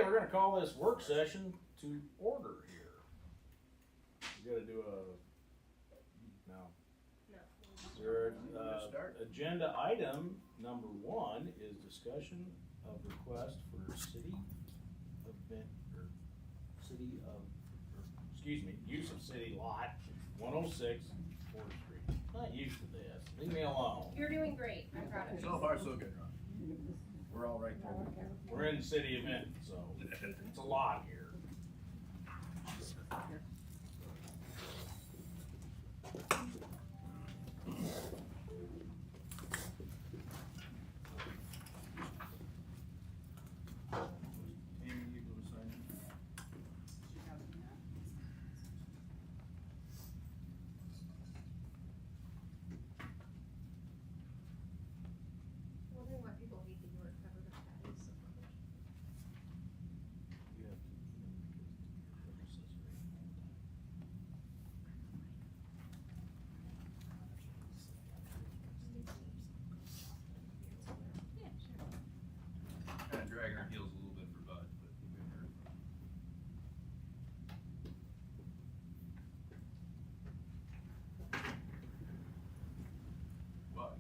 we're gonna call this work session to order here. We gotta do no. There, agenda item number 1 is discussion of request for city event, or use of city lot 106 4th Street. Not used to this, leave me alone. You're doing great, I'm proud of you. So far, so good, Ron. We're all right there. We're in city event, so it's a lot here. Amy, you go sign it. Wondering why people hate that you weren't covered up that is so much. You have to, because your purposes are Kinda dragging our heels a little bit for Bud, but we've been heard from him. Bud.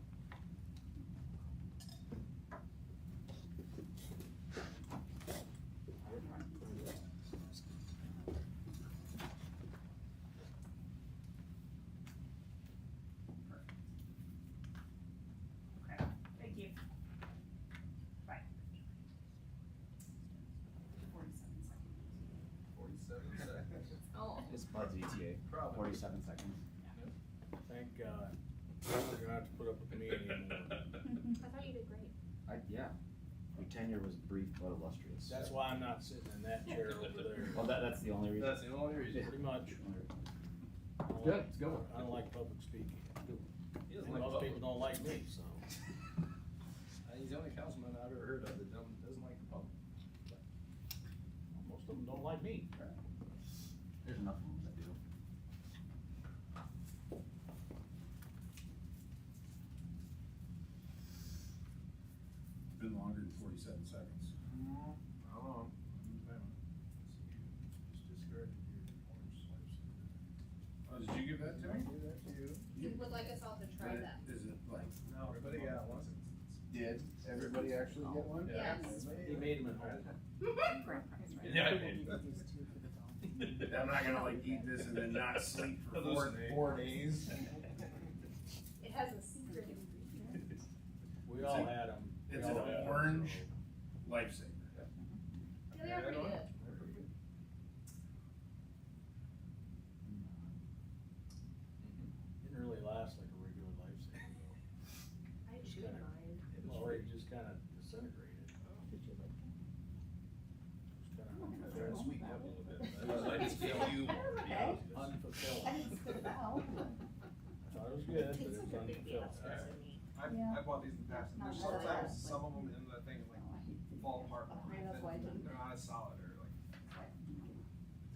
Okay, thank you. Bye. 47 seconds. Oh. It's Bud's ETA, Probably. 47 seconds. Thank God. We're gonna have to put up with me anymore. I thought you did great. Yeah, your tenure was brief but illustrious. That's why I'm not sitting in that chair over there. Well, that's the only reason. That's the only reason. Pretty much. I don't Good, like- it's going. I don't like public speaking. He doesn't And like most public. people don't like me, so. He's the only councilman I've ever heard of that doesn't like the public. Most of them don't like me. There's enough of them that do. Been longer than 47 seconds. How long? Just discarded your orange slips. Oh, did you give that to me? Give that to you. He would like us all to try that. Is it like, No, everybody got one. did everybody actually get one? Yes. He made them at home. Yeah, I did. I'm not gonna like eat this and then not sleep for Hallucinate. 4 days. It has a secret ingredient. We all had them. It's an orange lifesaver. Yeah, they are pretty good. Didn't really last like a regular lifesaver though. I Just do kinda- mine. Well, it just kinda disintegrated. Did you like that? Just Trying to kinda sweeten up a little bit. I just feel you more. unfulfilling. Wow. I thought it was good, but it was unfulfilling. I bought these in the past, and there's Not sometimes bad. some of them in the thing like fall apart. That's why I didn't. They're not as solid or like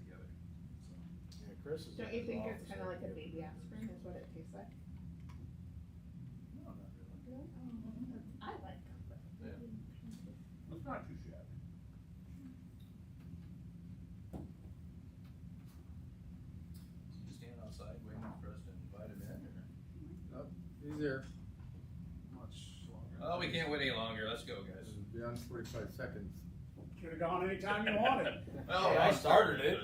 together, so. Yeah, Chris is. Don't in you his think it's office kinda like a every baby day. aspirin is what it tastes like? No, not really. I like them, but. Yeah. It's not too shabby. You just stand outside waiting for us to invite him in, or? He's there. Much longer. Oh, we can't wait any longer, let's go, guys. Beyond 45 seconds. Could've gone anytime you wanted. Well, Hey, I started it.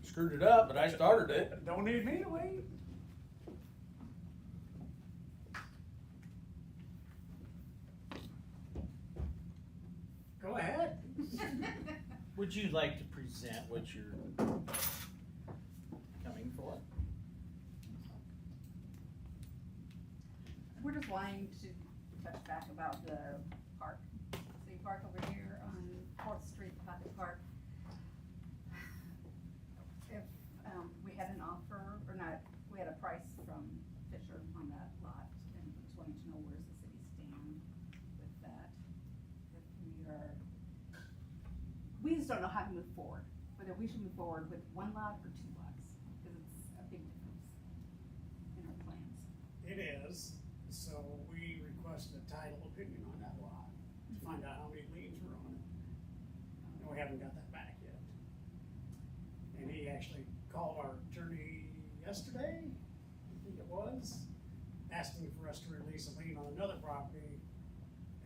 Screwed it up, but I started it. Don't need me to wait. Go ahead. Would you like to present what you're coming for? We're just wanting to touch back about the park, city park over here on 4th Street, Pocket Park. If, we had an offer, or not, we had a price from Fisher on that lot, and just wanting to know where's the city stand with that. If we just don't know how to move forward, whether we should move forward with 1 lot or 2 lots, because it's a big difference in our plans. It is, so we requested a title opinion on that lot to find out how many liens were on it. we haven't got that back yet. And he actually called our attorney yesterday, I think it was, asking for us to release a lien on another property,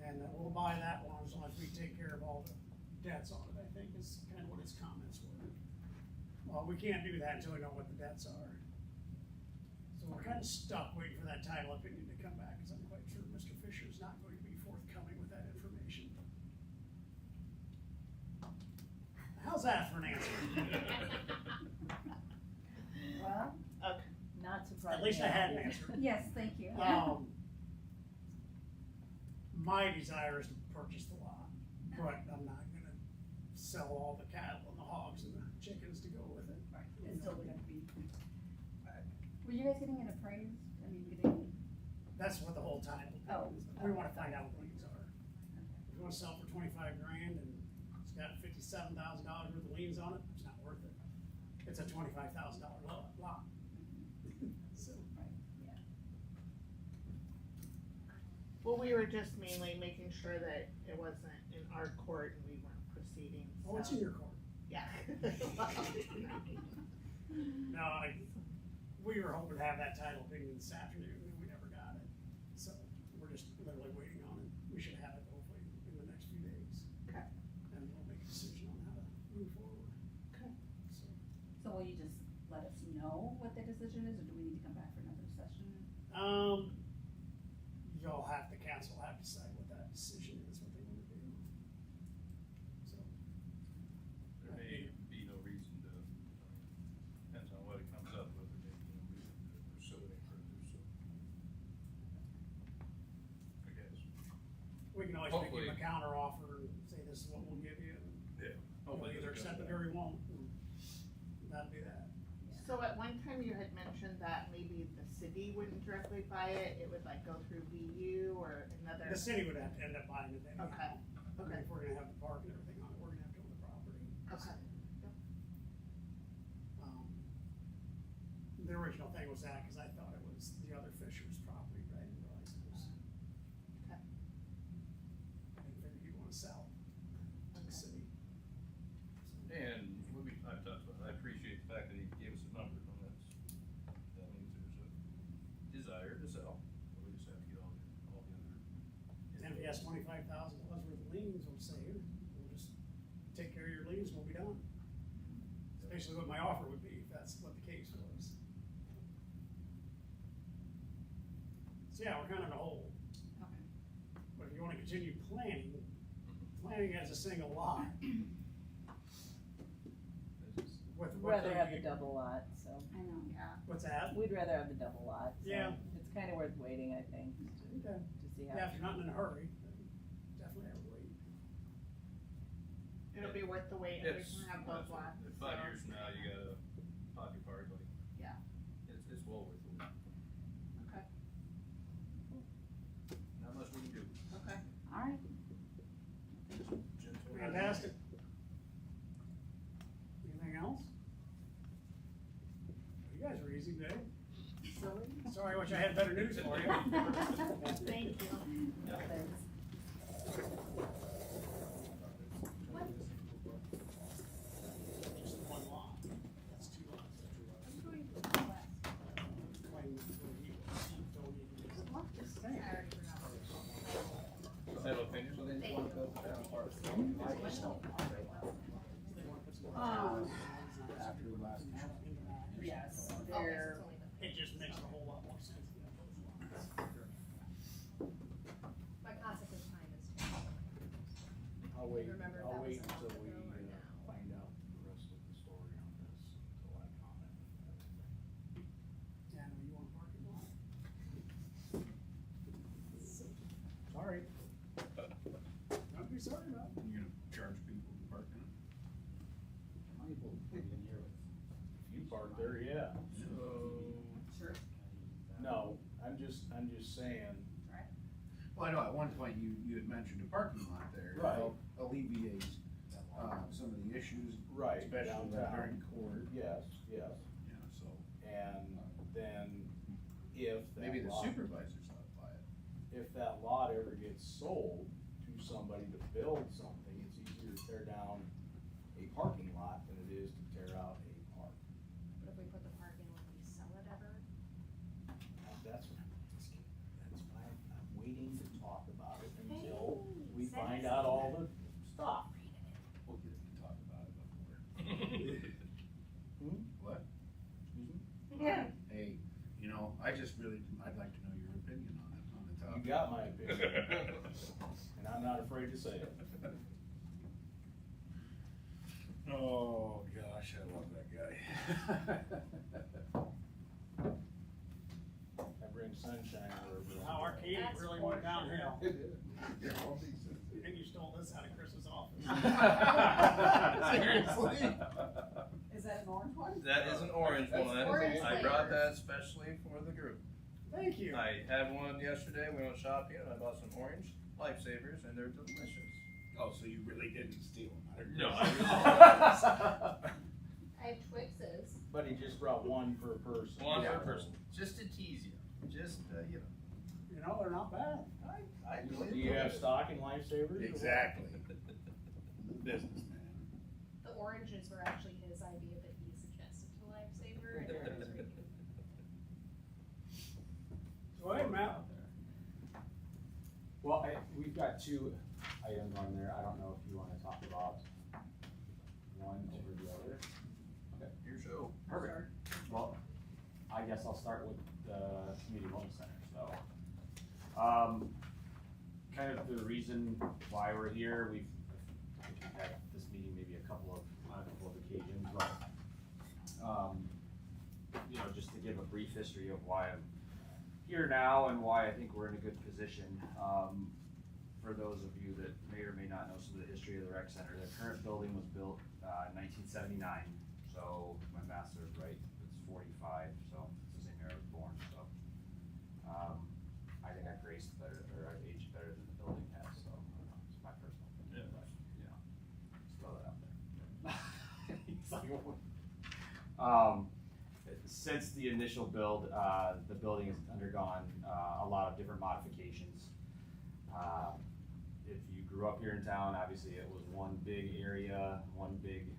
and that we'll buy that one as long as we take care of all the debts on it, I think is kind of what his comments were. Well, we can't do that until we know what the debts are. So we're kind of stuck waiting for that title opinion to come back, because I'm quite sure Mr. Fisher's not going to be forthcoming with that information. How's that for an answer? Well, Not surprising. At least I had an answer. yes, thank you. My desire is to purchase the lot, but I'm not gonna sell all the cattle and the hogs and the chickens to go with it. Right, it's still gonna be. Were you guys getting it appraised? I mean, getting, That's what the whole title Oh, is. We wanna okay. find out what liens are. If you wanna sell for 25 grand and it's got $57,000 worth of liens on it, it's not worth it. It's a $25,000 lot. So, right, yeah. Well, we were just mainly making sure that it wasn't in our court and we weren't proceeding, oh, it's in your court. Yeah. No, we were hoping to have that title opinion this afternoon, and we never got it. So, we're just literally waiting on it. We should have it hopefully in the next few days. Okay. And we'll make a decision on how to move forward. Okay. So, So will you just let us know what the decision is, or do we need to come back for another session? You'll have to, council will have to decide what that decision is, what they wanna do. So, There may be no reason to, depends on what it comes up with, there may be no reason to pursue it any further, so. I guess. we can always make Hopefully. him a counter offer and say this is what we'll give you, and Yeah. you'll either accept it or you won't, and that'll be that. So at one time you had mentioned that maybe the city wouldn't directly buy it, it would like go through VU or another. The city would have to end up buying it anyhow. Okay, I mean, okay. if we're gonna have the park and everything on it, we're gonna have to own the property. Okay. Um, The original thing was that, cause I thought it was the other Fisher's property, but I didn't realize it was. Okay. I didn't figure you'd wanna sell to the Okay. city. And what I've talked about, I appreciate the fact that he gave us a number, and that means there's a desire to sell. We just have to get all the other. And if he has $25,000 worth of liens, we'll say, here, we'll just take care of your liens and we'll be done. That's basically what my offer would be, if that's what the case was. So yeah, we're kind of in a hole, Okay. but if you wanna continue planning as a single lot with. We'd rather have the double lot, so, I know. Yeah. What's that? we'd rather have the double lot, so. Yeah. It's kinda worth waiting, I think, Okay. to see how. Yeah, if you're not in a hurry, then definitely have to wait. It'll be worth the wait, and we It's, can have both lots. in 5 so- years from now, you got a pocket park, like. Yeah. It's well worth it. Okay, Not much we can do. okay. Alright, Gentle. Fantastic. Anything else? You guys were easy today. Sorry, I wish I had better news for you. Thank you. Thanks. Just one lot. That's 2 lots. I'm going to Claim for you. Donated. I already forgot. Have opinions? So then you wanna build the town park? After the last. yes, Oh, they're, It just makes a whole lot more sense to have those lots. My concept of time is changing. I'll wait, Remember if I'll that was wait a until month we ago or now? find out the rest of the story on this, until I comment. Yeah, no, you want a parking lot? Sorry. Don't be sorry about it. You gonna charge people to park in it? If you park there, yeah. Sure. No, I'm just saying, Well, I know, at one point you had mentioned a parking lot there. to Right. help Alleviate, some of the issues. Right, Especially downtown. during court, yes, yeah, so, and then if maybe that the lot, supervisor stopped by it. if that lot ever gets sold to somebody to build something, it's easier to tear down got my opinion, and I'm not afraid to say it. Oh, gosh, I love that guy. I bring sunshine wherever. Now Arcade That's really for went downhill. It is. Yeah, all these I think you stole this out of Chris's office. Seriously? Is that an orange one? That is an orange That's one. orange I brought flavor. that especially for the group. Thank you. I had one yesterday, we went shopping, and I bought some orange Lifesavers, and they're delicious. Oh, so you really didn't steal them? No, I have Twixes. But he just brought one per person. One Yeah. per person, just to tease you, just, you know. You know, they're not bad. I Do you have stock in Lifesavers? Exactly. Businessman. The oranges were actually his idea that he suggested to Lifesaver. and it was really- Go ahead, Matt. Well, we've got two items on there, I don't know if you wanna talk about one over the other. Your show. Perfect. Well, I guess I'll start with the community wellness center, so. Kind of the reason why we're here, we've had this meeting maybe on a couple of occasions, but, you know, just to give a brief history of why I'm here now and why I think we're in a good position. For those of you that may or may not know some of the history of the rec center, the current building was built, in 1979, so my master's right, it's 45, so it's the same year I was born, so. I think I've graced better, or I've aged better than the building has, so, I don't know, it's my personal opinion, but, you know, just throw that out there. He's like, since the initial build, the building has undergone, a lot of different modifications. If you grew up here in town, obviously it was one big area, one big,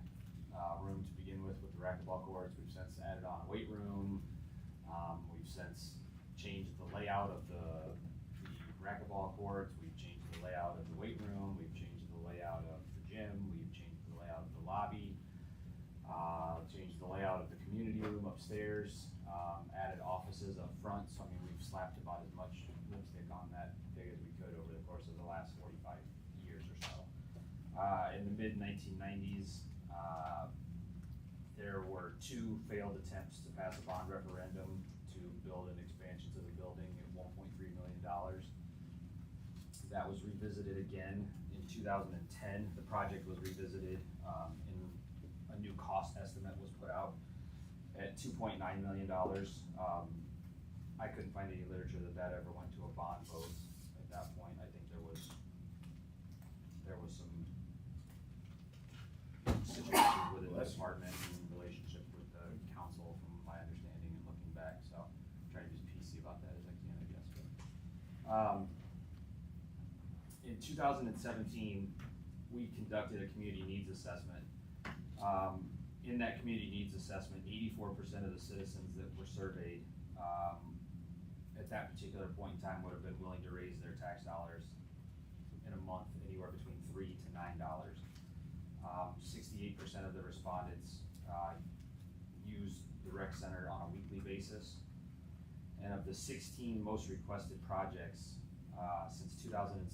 room to begin with the racquetball courts. We've since added on a weight room. We've since changed the layout of the racquetball courts. We've changed the layout of the weight room. We've changed the layout of the gym. We've changed the layout of the lobby. Changed the layout of the community room upstairs. Added offices up front. So I mean, we've slapped about as much lipstick on that pig as we could over the course of the last 45 years or so. In the mid 1990s, there were two failed attempts to pass a bond referendum to build an expansion to the building at $1.3 million. That was revisited again in 2010. The project was revisited, and a new cost estimate was put out at $2.9 million. I couldn't find any literature that ever went to a bond vote at that point. I think there was some situations within the department in relationship with the council, from my understanding and looking back, so I'm trying to be as PC about that as I can, I guess. But, in 2017, we conducted a community needs assessment. In that community needs assessment, 84% of the citizens that were surveyed, at that particular point in time would have been willing to raise their tax dollars in a month anywhere between $3 to $9. 68% of the respondents use the rec center on a weekly basis. And of the 16 most requested projects since 2017,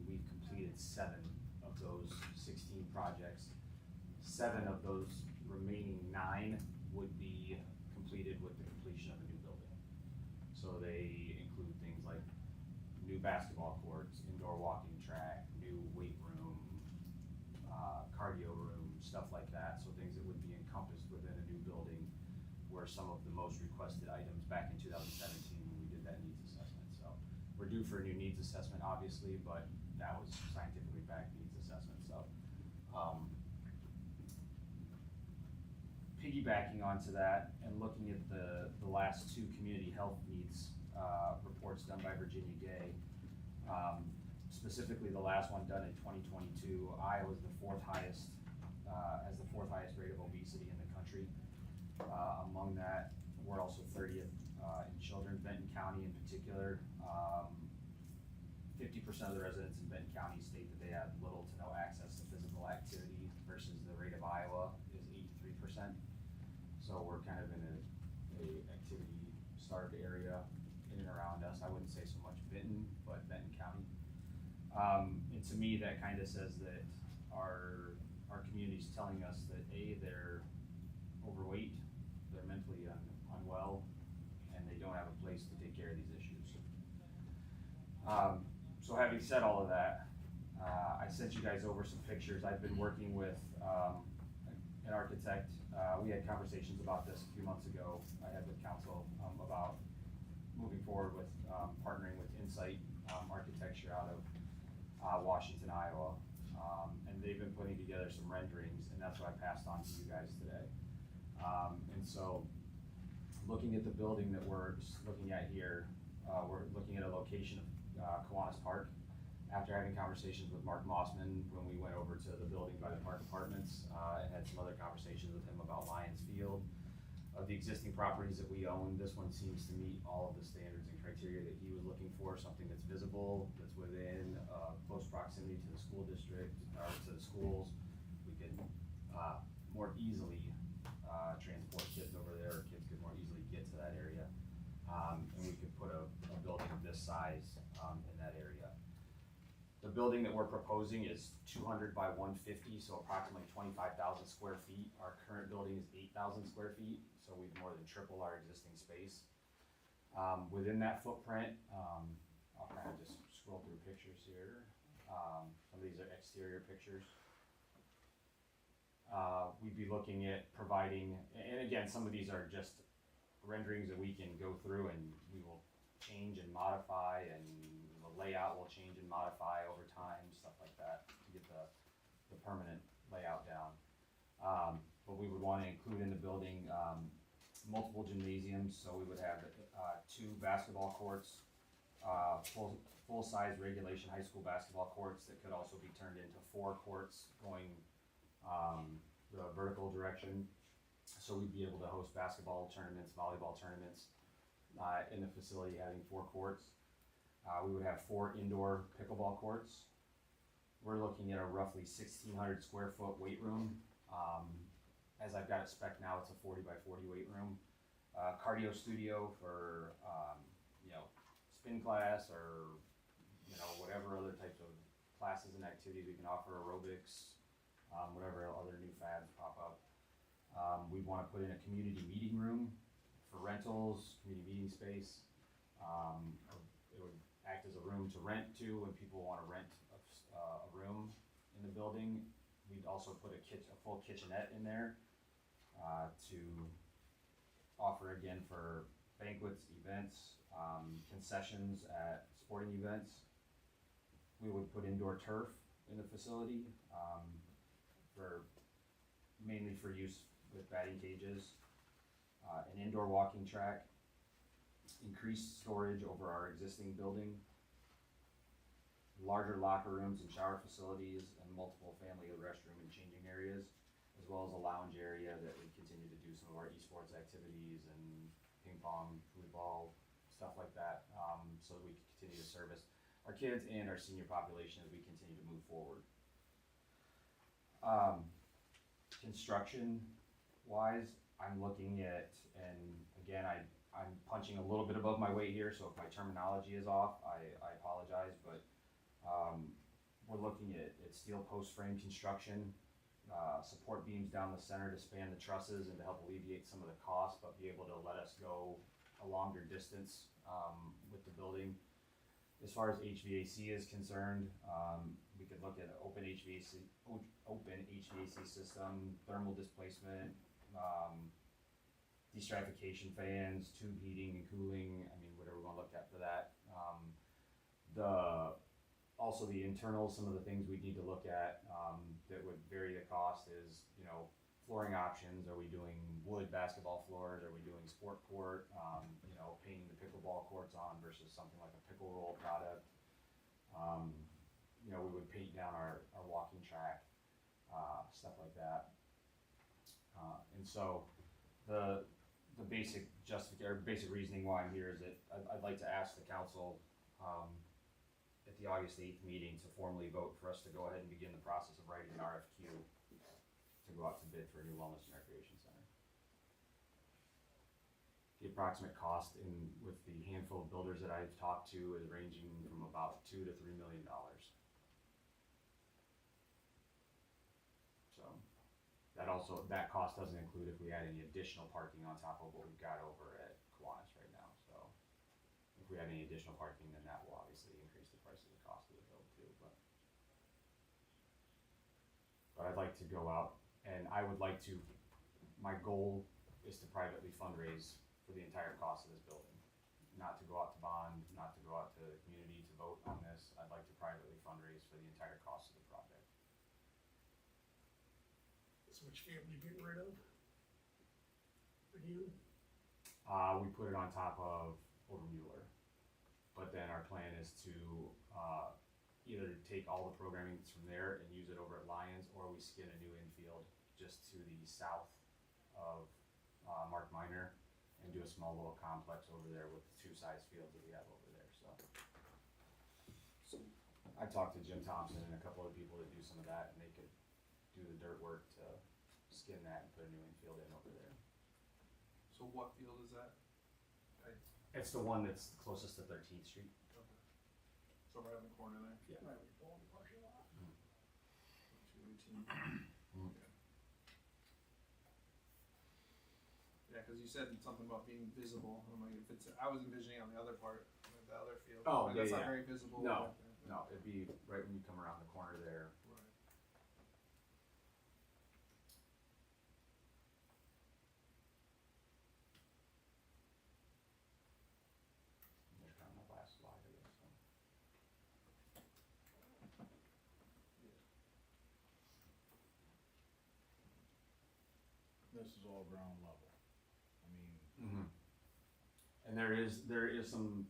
we've completed 7 of those 16 projects. 7 of those remaining 9 would be completed with the completion of a new building. So they include things like new basketball courts, indoor walking track, new weight room, cardio room, stuff like that. So things that would be encompassed within a new building were some of the most requested items back in 2017 when we did that needs assessment. So we're due for a new needs assessment, obviously, but that was scientifically backed needs assessment. So piggybacking onto that and looking at the last 2 community health needs reports done by Virginia Gay, specifically the last one done in 2022, Iowa was the 4th highest, has the 4th highest rate of obesity in the country. Among that, we're also 30th in children. Benton County in particular, 50% of the residents in Benton County state that they have little to no access to physical activity versus the rate of Iowa is 83%. So we're kind of in a activity starved area in and around us. I wouldn't say so much Benton, but And to me, that kind of says that our community's telling us that A, they're overweight, they're mentally unwell, and they don't have a place to take care of these issues. So having said all of that, I sent you guys over some pictures. I've been working with an architect. We had conversations about this a few months ago. I had with council about moving forward with partnering with Insight Architecture out of Washington, Iowa. And they've been putting together some renderings, and that's what I passed on to you guys today. And so, looking at the building that we're looking at here, we're looking at a location of Kiwanis Park. After having conversations with Mark Mossman when we went over to the building by the Park Apartments, and had some other conversations with him about Lions Field. Of the existing properties that we own, this one seems to meet all of the standards and criteria that he was looking for, something that's visible, that's within close proximity to the school district, or to the schools. We could more easily transport kids over there, or kids could more easily get to that area. And we could put a building of this size in that area. The building that we're proposing is 200 by 150, so approximately 25,000 square feet. Our current building is 8,000 square feet, so we've more than tripled our existing space. Within that footprint, I'll kind of just scroll through pictures here. Some of these are exterior pictures. We'd be looking at providing, and again, some of these are just renderings that we can go through and we will change and modify, and the layout will change and modify over time, stuff like that, to get the permanent layout down. But we would want to include in the building multiple gymnasiums, so we would have 2 basketball courts, full-size regulation high school basketball courts that could also be turned into 4 courts going the vertical direction. So we'd be able to host basketball tournaments, volleyball tournaments in the facility having 4 courts. We would have 4 indoor pickleball courts. We're looking at a roughly 1,600 square foot weight room. As I've got it spec now, it's a 40 by 40 weight room. Cardio studio for, spin class, or, whatever other types of classes and activities we can offer, aerobics, whatever other new fads pop up. We'd want to put in a community meeting room for rentals, community meeting space. It would act as a room to rent to when people want to rent a room in the building. We'd also put a full kitchenette in there to offer again for banquets, events, concessions at sporting events. We would put indoor turf in the facility mainly for use with batting cages, an indoor walking track, increased storage over our existing building, larger locker rooms and shower facilities, and multiple family restroom and changing areas, as well as a lounge area that we continue to do some of our esports activities and ping pong, football, stuff like that, so that we can continue to service our kids and our senior population as we continue to move forward. Construction wise, I'm looking at, and again, I'm punching a little bit above my weight here, so if my terminology is off, I apologize, but we're looking at steel post frame construction, support beams down the center to span the trusses and to help alleviate some of the costs, but be able to let us go a longer distance with the building. As far as HVAC is concerned, we could look at an open HVAC system, thermal displacement, destratification fans, tube heating and cooling, whatever we want to look at for that. Also the internal, some of the things we need to look at that would vary the cost is, flooring options. Are we doing wood basketball floors? Are we doing sport court? Painting the pickleball courts on versus something like a pickle roll product. We would paint down our walking track, stuff like that. And so the basic reasoning why I'm here is that I'd like to ask the council at the August 8th meeting to formally vote for us to go ahead and begin the process of writing an RFQ to go out to bid for a new wellness and recreation center. The approximate cost with the handful of builders that I've talked to is ranging from about $2 to $3 million. that cost doesn't include if we add any additional parking on top of what we've got over at Kiwanis right now, so. If we add any additional parking, then that will obviously increase the price of the cost of the build too, but. But I'd like to go out, and I would like to, my goal is to privately fundraise for the entire cost of this building. Not to go out to bond, not to go out to the community to vote on this, I'd like to privately fundraise for the entire cost of the project. So which field you getting rid of? Again? We put it on top of Overmueller. But then our plan is to, either take all the programming that's from there and use it over at Lions, or we skin a new infield just to the south of, Mark Minor, and do a small little complex over there with the two size fields that we have over there, so. I talked to Jim Thompson and a couple other people that do some of that, and they could do the dirt work to skin that and put a new infield in over there. So what field is that? It's the one that's closest to 13th Street. Okay. So right on the corner there? Yeah. Right, we pull in the parking lot. 218. Yeah, cause you said something about being visible, I'm like, if it's, I was envisioning on the other part, like the other field. Oh, Like, yeah, that's not yeah. very visible. No. Right there. No, it'd be right when you come around the corner there. Right. There's kind of my last slide of this, so. This is all ground level. I mean, And there is some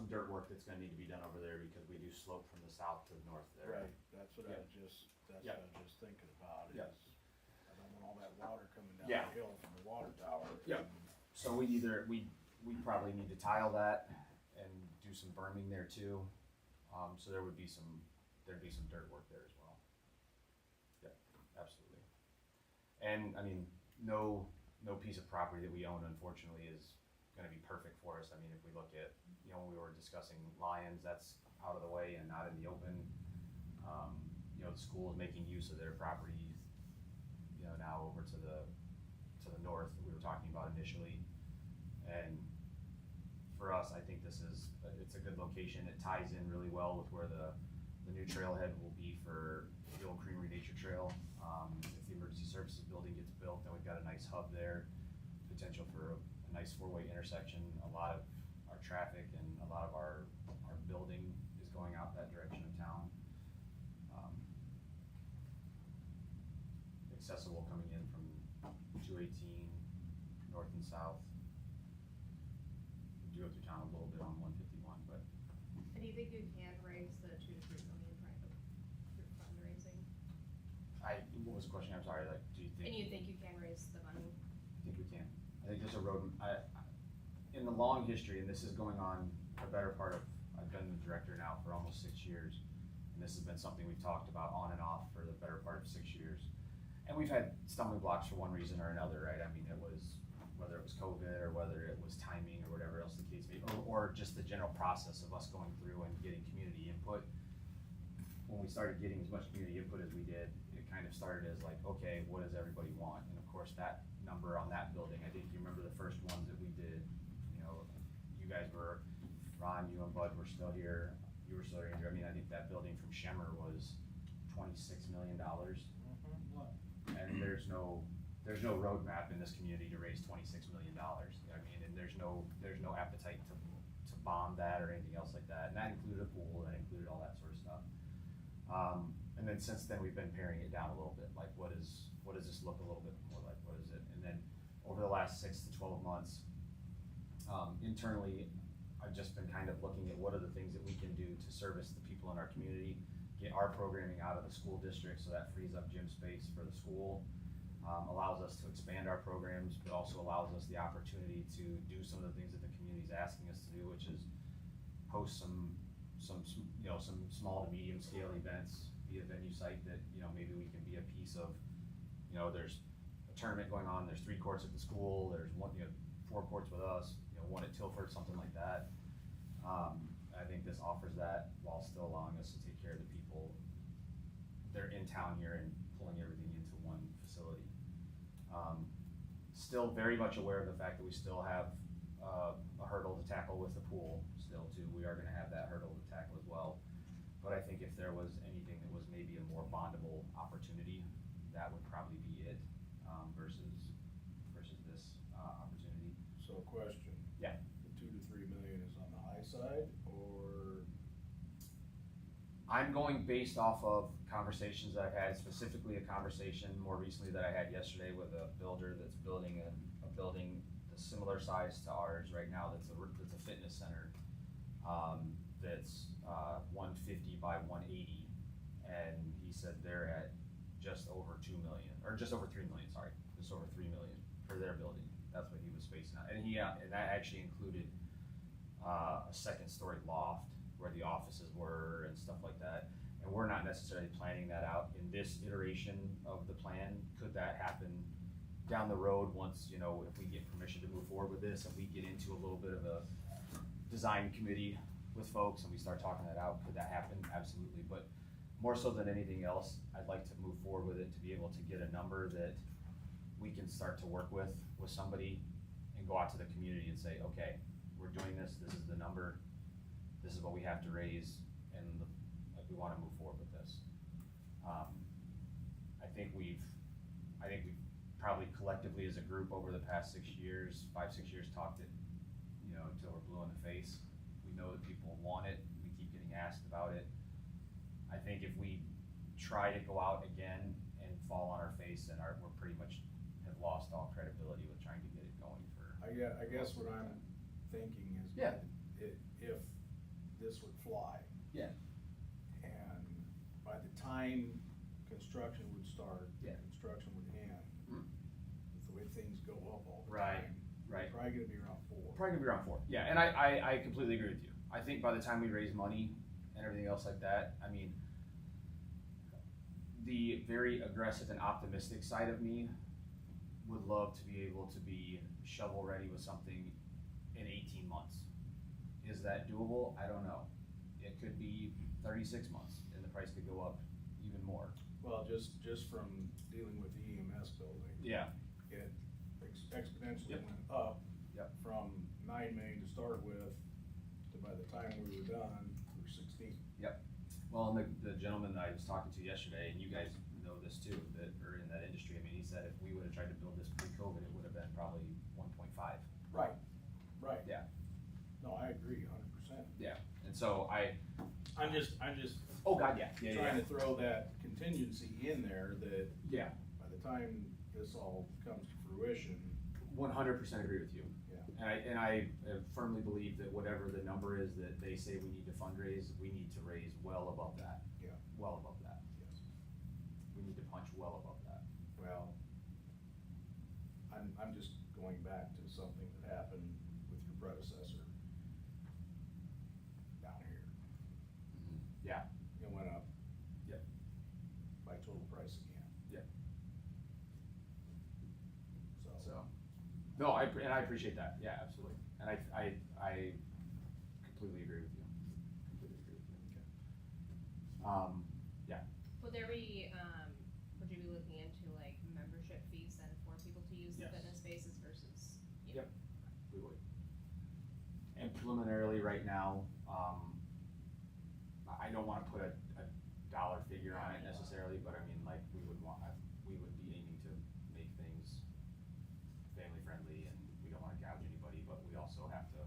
dirt work that's gonna need to be done over there because we do slope from the south to the north there. right, that's what I was just thinking about is, Yeah. I don't want all that water coming down Yeah. the hill from the water tower. Yeah. So we probably need to tile that and do some berming there too. So there'd be some dirt work there as well. Yep, absolutely. And I mean, no piece of property that we own unfortunately is gonna be perfect for us. I mean, if we look at, when we were discussing Lions, that's out of the way and not in the open. The school is making use of their properties, now over to the north that we were talking about initially. And for us, I think it's a good location. It ties in really well with where the new trailhead will be for the old Creamery Nature Trail. If the emergency services building gets built, then we've got a nice hub there, potential for a nice four-way intersection. A lot of our traffic and a lot of our building is going out that direction of town. Accessible coming in from 218, north and south. We do go through town a little bit on 151, but And do you think you can raise the 2 to 3 million private through fundraising? what was the question? I'm sorry, like, do you think? And you think you can raise the money? I think we can. I think there's a road, in the long history, and this is going on the better part of, I've been the director now for almost 6 years. And this has been something we've talked about on and off for the better part of 6 years. And we've had stumbling blocks for one reason or another, right? I mean, whether it was COVID or whether it was timing or whatever else the case may be, or just the general process of us going through and getting community input. When we started getting as much community input as we did, it kind of started as like, okay, what does everybody want? And of course, that number on that building, I think you remember the first ones that we did, you guys were, Ron, you and Bud were still here, you were still here, Andrew. I mean, I think that building from Shemmer was $26 million. And there's no roadmap in this community to raise $26 million. I mean, and there's no appetite to bond that or anything else like that. And that included a pool, that included all that sort of stuff. And then since then, we've been paring it down a little bit. Like, what does this look a little bit more like? What is it? And then over the last 6 to 12 months, internally, I've just been kind of looking at what are the things that we can do to service the people in our community, get our programming out of the school district so that frees up gym space for the school, allows us to expand our programs, but also allows us the opportunity to do some of the things that the community is asking us to do, which is host some small to medium scale events, be a venue site that, maybe we can be a piece of. There's a tournament going on, there's 3 courts at the school, there's 4 courts with us, 1 at Tilford, something like that. I think this offers that while still allowing us to take care of the people. They're in town here and pulling everything into one facility. Still very much aware of the fact that we still have, a hurdle to tackle with the pool still too. We are gonna have that hurdle to tackle as well. But I think if there was anything that was maybe a more bondable opportunity, that would probably be it, versus this, opportunity. So question. Yeah. The 2 to 3 million is on the high side, or? I'm going based off of conversations that I've had, specifically a conversation more recently that I had yesterday with a builder that's building a building that's similar size to ours right now, that's a fitness center, that's 150 by 180, and he said they're at just over 2 million, or just over 3 million, sorry, just over 3 million for their building. That's what he was spacing out, and and that actually included a second story loft where the offices were and stuff like that. And we're not necessarily planning that out in this iteration of the plan. Could that happen down the road once, you know, if we get permission to move forward with this and we get into a little bit of a design committee with folks and we start talking that out, could that happen? Absolutely. But more so than anything else, I'd like to move forward with it to be able to get a number that we can start to work with somebody and go out to the community and say, okay, we're doing this, this is the number, this is what we have to raise, and we wanna move forward with this. I think we've probably collectively as a group over the past 5, 6 years, talked it, you know, until we're blue in the face. We know that people want it, we keep getting asked about it. I think if we try to go out again and fall on our face, then we're pretty much have lost all credibility with trying to get it going for. I guess what I'm thinking is. Yeah. If this would fly. Yeah. And by the time construction would start. Yeah. Construction would end. Mm. With the way things go up all the Right, time. right. Probably gonna be around 4. Probably gonna be around 4. Yeah, and I completely agree with you. I think by the time we raise money and everything else like that, I mean, the very aggressive and optimistic side of me would love to be able to be shovel ready with something in 18 months. Is that doable? I don't know. It could be 36 months and the price could go up even more. Well, just from dealing with the EMS building. Yeah. It exponentially Yep. went up. Yep. From 9 million to start with, to by the time we were done, we were 16. Yep. Well, and the gentleman that I was talking to yesterday, and you guys know this too, that are in that industry, I mean, he said if we would've tried to build this pre-COVID, it would've been probably 1.5. Right. Yeah. No, I agree 100%. Yeah, and so I'm just oh God, yeah. trying to throw that contingency in there that Yeah. by the time this all comes to fruition. 100% agree with you. Yeah. And I firmly believe that whatever the number is that they say we need to fundraise, we need to raise well above that. Yeah. Well above that. Yes. We need to punch well above that. Well, I'm just going back to something that happened with your predecessor down here. Yeah. It went up. Yep. By total price again. Yep. So. No, I appreciate that. Yeah, absolutely. And I completely agree with you. Completely agree with you. Yeah. Would there be, would you be looking into like membership fees then for people to use the Yes. fitness spaces versus? Yep, we would. And preliminarily, right now, I don't wanna put a dollar figure on it necessarily, but I mean, like, we would be aiming to make things family friendly, and we don't wanna gouge anybody, but we also have to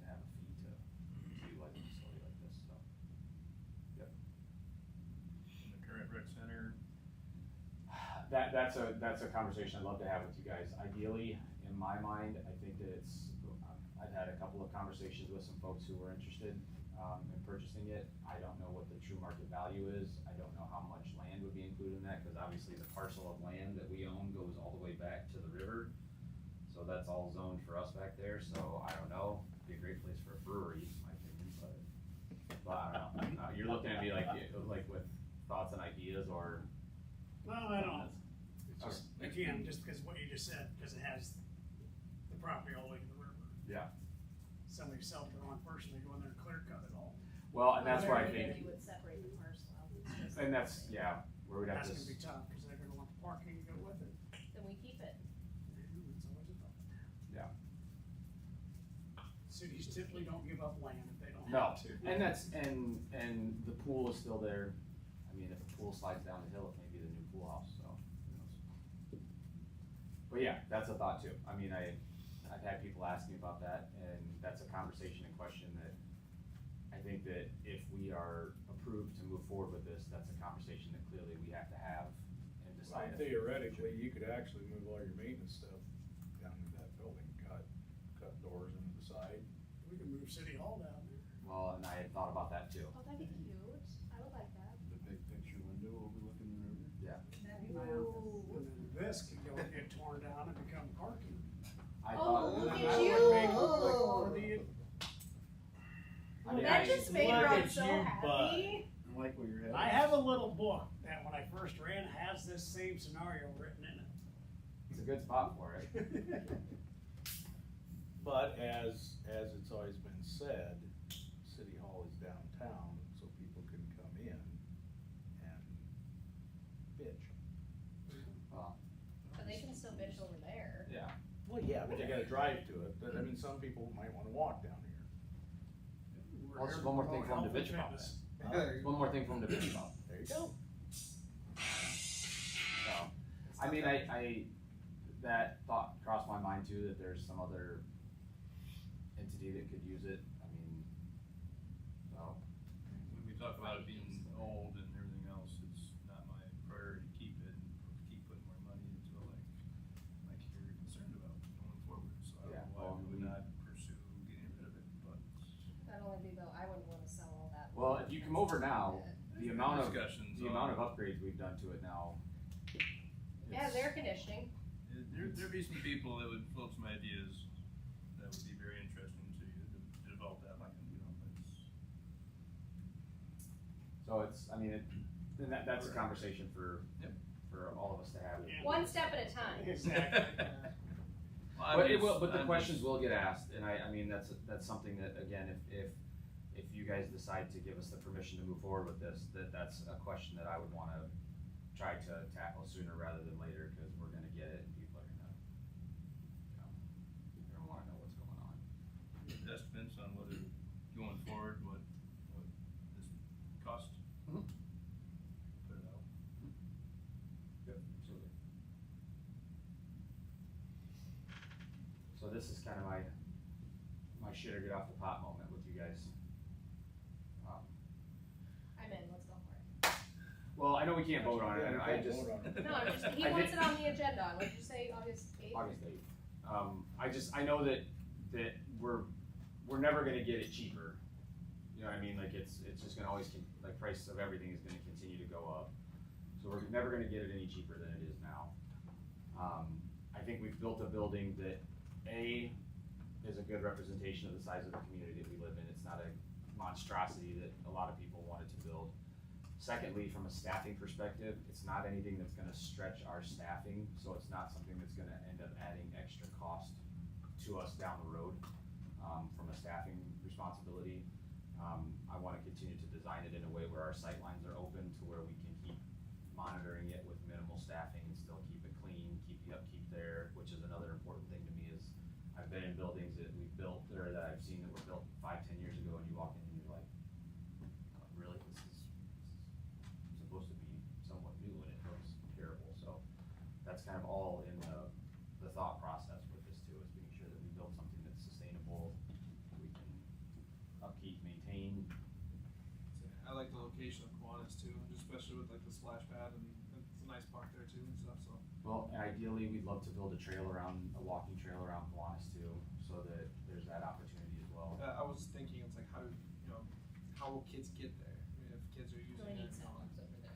have a fee to utilize a facility like this, so. Yep. In the current rec center, That's a conversation I'd love to have with you guys. Ideally, in my mind, I think that I've had a couple of conversations with some folks who were interested in purchasing it. I don't know what the true market value is. I don't know how much land would be included in that, because obviously the parcel of land that we own goes all the way back to the river. So that's all zoned for us back there, so I don't know. It'd be a great place for a brewery, in my opinion, but I don't know. You're looking at me like with thoughts and ideas, or? Well, I don't, it's just, again, just because of what you just said, because it has the property all the way to the river. Yeah. Somebody sell to the wrong person, they go in there and clear cut it all. Well, and that's where I Maybe think, You would separate the parcel out. It's just- and that's, yeah, where we'd have That's to. gonna be tough, because they're gonna want the parking to go with it. Then typically don't give up land if they don't No, have to. and that's, and the pool is still there. I mean, if the pool slides down the hill, it may be the new pool house, so. who knows. But yeah, that's a thought too. I mean, I've had people ask me about that, and that's a conversation and question that I think that if we are approved to move forward with this, that's a conversation that clearly we have to have and decide. if- Theoretically, you could actually move all your maintenance stuff down into that building, cut doors into the side. We can move City Hall down there. Well, and I had thought about that too. Oh, that'd be cute. I would like that. The big picture window overlooking the river. Yeah. That'd be my office. And then this could go and get torn down and become parking. I Oh, thought, look And at that you. would make it look like for the- I mean, That I- just made look Rob at so you, happy. I like where you're headed. I have a little book that when I first ran has this same scenario written in it. it's a good spot for it. But as it's always been said, City Hall is downtown, so people can come in and bitch. Well, But they can still bitch over there. yeah. Well, yeah, but you gotta drive to it, but I mean, some people might wanna walk down here. We're Well, just here one more to thing for 'em to promote bitch about fitness. One more thing for them to bitch about. There you go. So, I mean, I, that thought crossed my mind too, that there's some other entity that could use it, I mean, so. When we talk about it being old and everything else, it's not my priority to keep it and keep putting more money into it like you're concerned about going forward, so I Yeah, don't know why well, we would we- not pursue getting rid of it, but. That'd only be though, I wouldn't wanna sell all that. Well, if you come over now, the amount of Discussions the on- amount of upgrades we've done to it now. Yeah, it's- air conditioning. There'd be some people that would float some ideas that would be very interesting to you to develop that land, you know, So it's, I mean, and that's a conversation for, Yep. for all of us to have. Yeah. One step at a time. Exactly. But it will, but the questions will get asked, and I mean, that's something that, again, if you guys decide to give us the permission to move forward with this, that's a question that I would wanna try to tackle sooner rather than later, cause we're gonna get it, and people are gonna, you know, they're gonna wanna know what's going on. Estimates on whether going forward, what this cost. Mhm. Put it out. Yep, absolutely. So this is kinda my shit or get off the pot moment with you guys. I'm in, let's go for it. Well, I know we can't vote on it, I just. No, I'm just, he I wants did- it on the agenda, what did you say, August 8th? August 8th. I know that we're never gonna get it cheaper. You know what I mean? Like it's just gonna always, like price of everything is gonna continue to go up. So we're never gonna get it any cheaper than it is now. I think we've built a building that is a good representation of the size of the community that we live in. It's not a monstrosity that a lot of people wanted to build. Secondly, from a staffing perspective, it's not anything that's gonna stretch our staffing, so it's not something that's gonna end up adding extra cost to us down the road, from a staffing responsibility. I wanna continue to design it in a way where our sight lines are open to where we can keep monitoring it with minimal staffing and still keep it clean, keep the upkeep there, which is another important thing to me is I've been in buildings that we've built, or that I've seen that were built 5-10 years ago, and you walk in and you're like, really, this is supposed to be somewhat new and it looks terrible, so that's kind of all in the thought process with this too, is making sure that we build something that's sustainable, we can upkeep, maintain. I like the location of Kiwanis too, and just especially with like the splash pad, and it's a nice park there too and stuff, so. Well, ideally, we'd love to build a walking trail around Kiwanis too, so that there's that opportunity as well. I was thinking, it's like, how do, you know, how will kids get there? I mean, if kids are using We need it, sidewalks over there.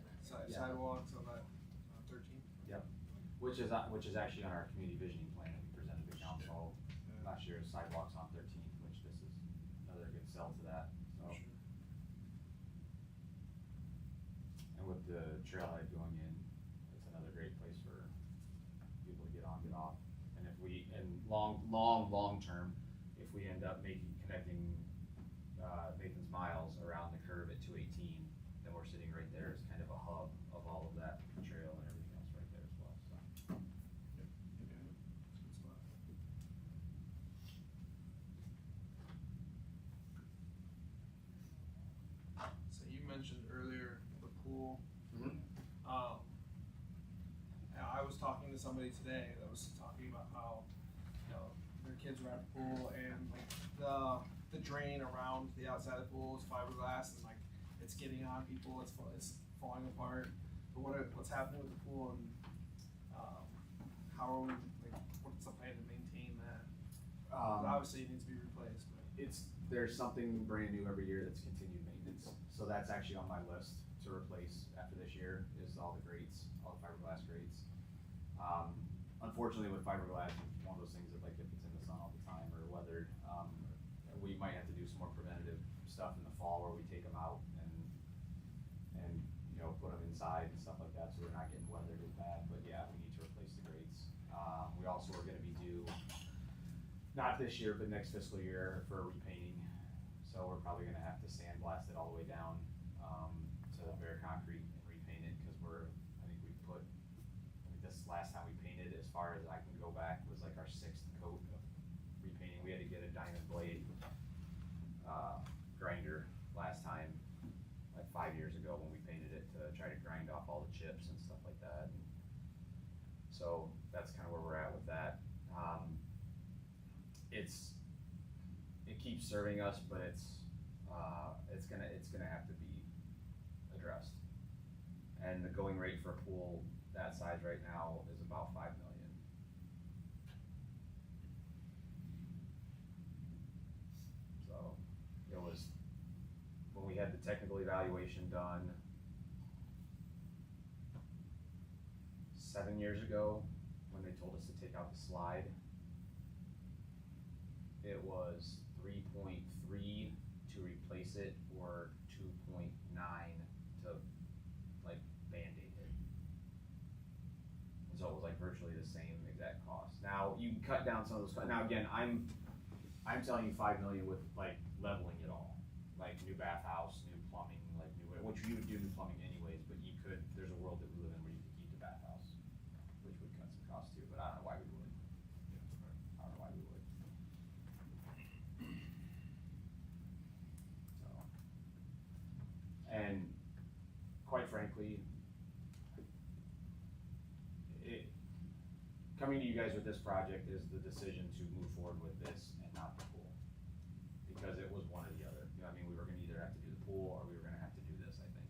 Yeah. sidewalks on that, 13th. Yep, which is actually on our community visioning plan that we presented to council last year, sidewalks on 13th, which this is another good sell to that, so. And with the trailhead going in, it's another great place for people to get on, get off. And if we, long term, if we end up connecting, Nathan's Miles around the curve at 218, then we're sitting right there as kind of a hub of all of that trail and everything else right there as well, so. somebody today that was talking about how, you know, their kids were at the pool and like the drain around the outside of the pool is fiberglass and like it's getting on people, it's falling apart. But what's happening with the pool and how are we, like, what's the plan to maintain that? Obviously it needs to be replaced, but. There's something brand new every year that's continued maintenance, so that's actually on my list to replace after this year, is all the grates, all the fiberglass grates. Unfortunately with fiberglass, it's one of those things that like if it's in the sun all the time or weathered, we might have to do some more preventative stuff in the fall where we take them out and you know, put them inside and stuff like that, so they're not getting weathered as bad, but yeah, we need to replace the grates. We also are gonna be due, not this year, but next fiscal year for repainting. So we're probably gonna have to sandblast it all the way down, to bare concrete and repaint it, cause I think this last time we painted, as far as I can go back, was like our 6th coat of repainting. We had to get a diamond blade, grinder last time, like 5 years ago when we painted it, to try to grind off all the chips and stuff like that. And so that's kinda where we're at with that. It keeps serving us, but it's gonna have to be addressed. And the going rate for a pool that size right now is about $5 million. So it was, when we had the technical evaluation done 7 years ago, when they told us to take out the slide, it was 3.3 to replace it, or 2.9 to like Band-Aid it. And so it was like virtually the same exact cost. Now you can cut down some of those costs. Now again, I'm telling you $5 million with like leveling it all, like new bathhouse, new plumbing, like which you would do new plumbing anyways, but you could. There's a world that we live in where you could keep the bathhouse, which would cut some costs too. But I don't know why we would. I don't know why we would. So, and quite frankly, coming to you guys with this project is the decision to move forward with this and not the pool. Because it was one or the other. You know, I mean, we were gonna either have to do the pool or we were gonna have to do this, I think.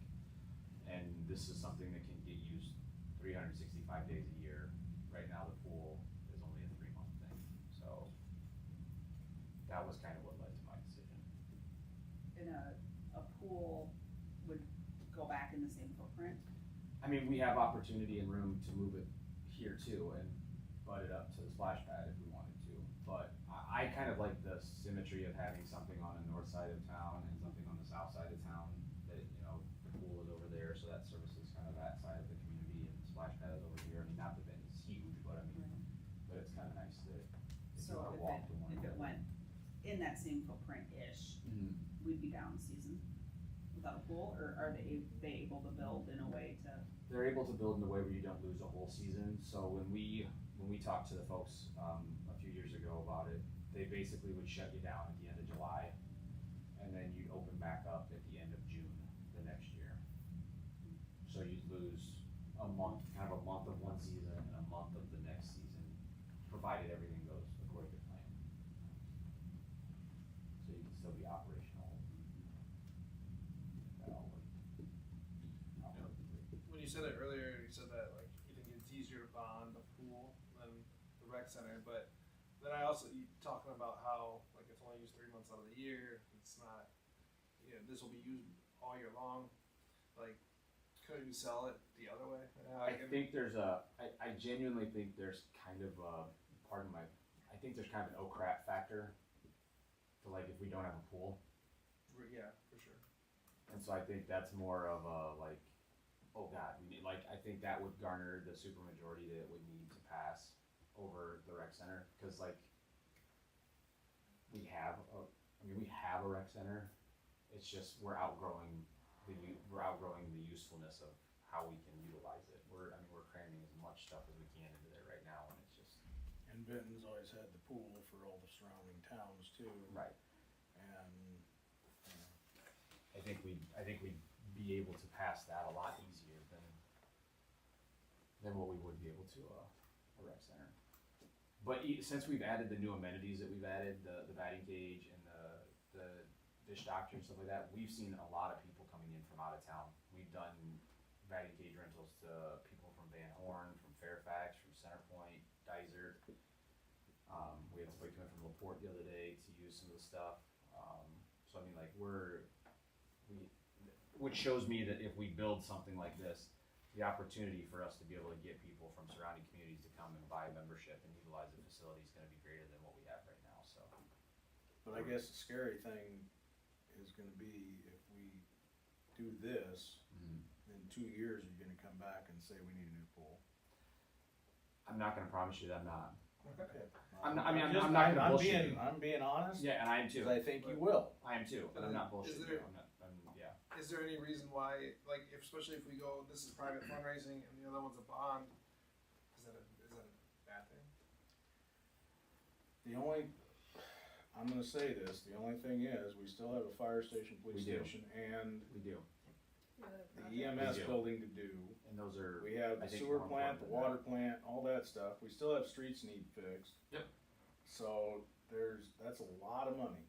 And this is something that can get used 365 days a year. Right now, the pool is only a 3-month thing. So that was kind of what led to my decision. And a pool would go back in the same footprint? I mean, we have opportunity and room to move it here too and butt it up to the splash pad if we wanted to. But I kind of like the symmetry of having something on the north side of town and something on the south side of town, that, you know, the pool is over there, so that services kind of that side of the community, and the splash pad is over here. I mean, not that it's huge, but I mean, but it's kind of nice that if you So wanna walk to one. if it went in that same footprint-ish, we'd be down season without a pool, or are they able to build in a way to? They're able to build in a way where you don't lose a whole season. So when we talked to the folks a few years ago about it, they basically would shut you down at the end of July, and then you'd open back up at the end of June the next year. So you'd lose a month, kind of a month of one season and a month of the next season, provided everything goes according to plan. So you can still be operational. That all worked. When you said it earlier, you said that like you think it's easier to bond a pool than the rec center, but then you talking about how like it's only used 3 months out of the year. It's not, you know, this will be used all year long. Like, could you sell it the other way? I think I genuinely think there's kind of I think there's kind of an oh crap factor to like if we don't have a pool. Yeah, for sure. And so I think that's more of a like, oh God, we need, like, I think that would garner the super majority that it would need to pass over the rec center, cause like, we have a rec center, it's just we're outgrowing the usefulness of how we can utilize it. We're cramming as much stuff as we can into there right now, and it's just. And Benton's always had the pool for all the surrounding towns too. Right. And, I think we'd be able to pass that a lot easier than what we would be able to But since we've added the new amenities that we've added, the batting cage and the dish doctor and stuff like that, we've seen a lot of people coming in from out of town. We've done batting cage rentals to people from Van Horn, from Fairfax, from Centerpoint, Dysart. We had somebody come in from LaPorte the other day to use some of the stuff. So I mean, like which shows me that if we build something like this, the opportunity for us to be able to get people from surrounding communities to come and buy a membership and utilize the facility is gonna be greater than what we have right now, so. But I guess the scary thing is gonna be if we do this, in 2 years, you're gonna come back and say we need a new pool. I'm not gonna promise you that I'm not. Okay. I'm not gonna bullshit you. I'm being honest. Yeah, and I am too. Cause I think you will. I am too, but I'm not bullshitting you. Yeah. Is there any reason why, like, especially if we go, this is private fundraising and the other one's a bond, is that a bad thing? I'm gonna say this, the only thing is, we still have a fire station, police We do. station, and We do, the EMS We do. building to do. and those are. We have I the think sewer more plant, the important than water plant, all that stuff. We still have streets need fixed. Yep. So that's a lot of money.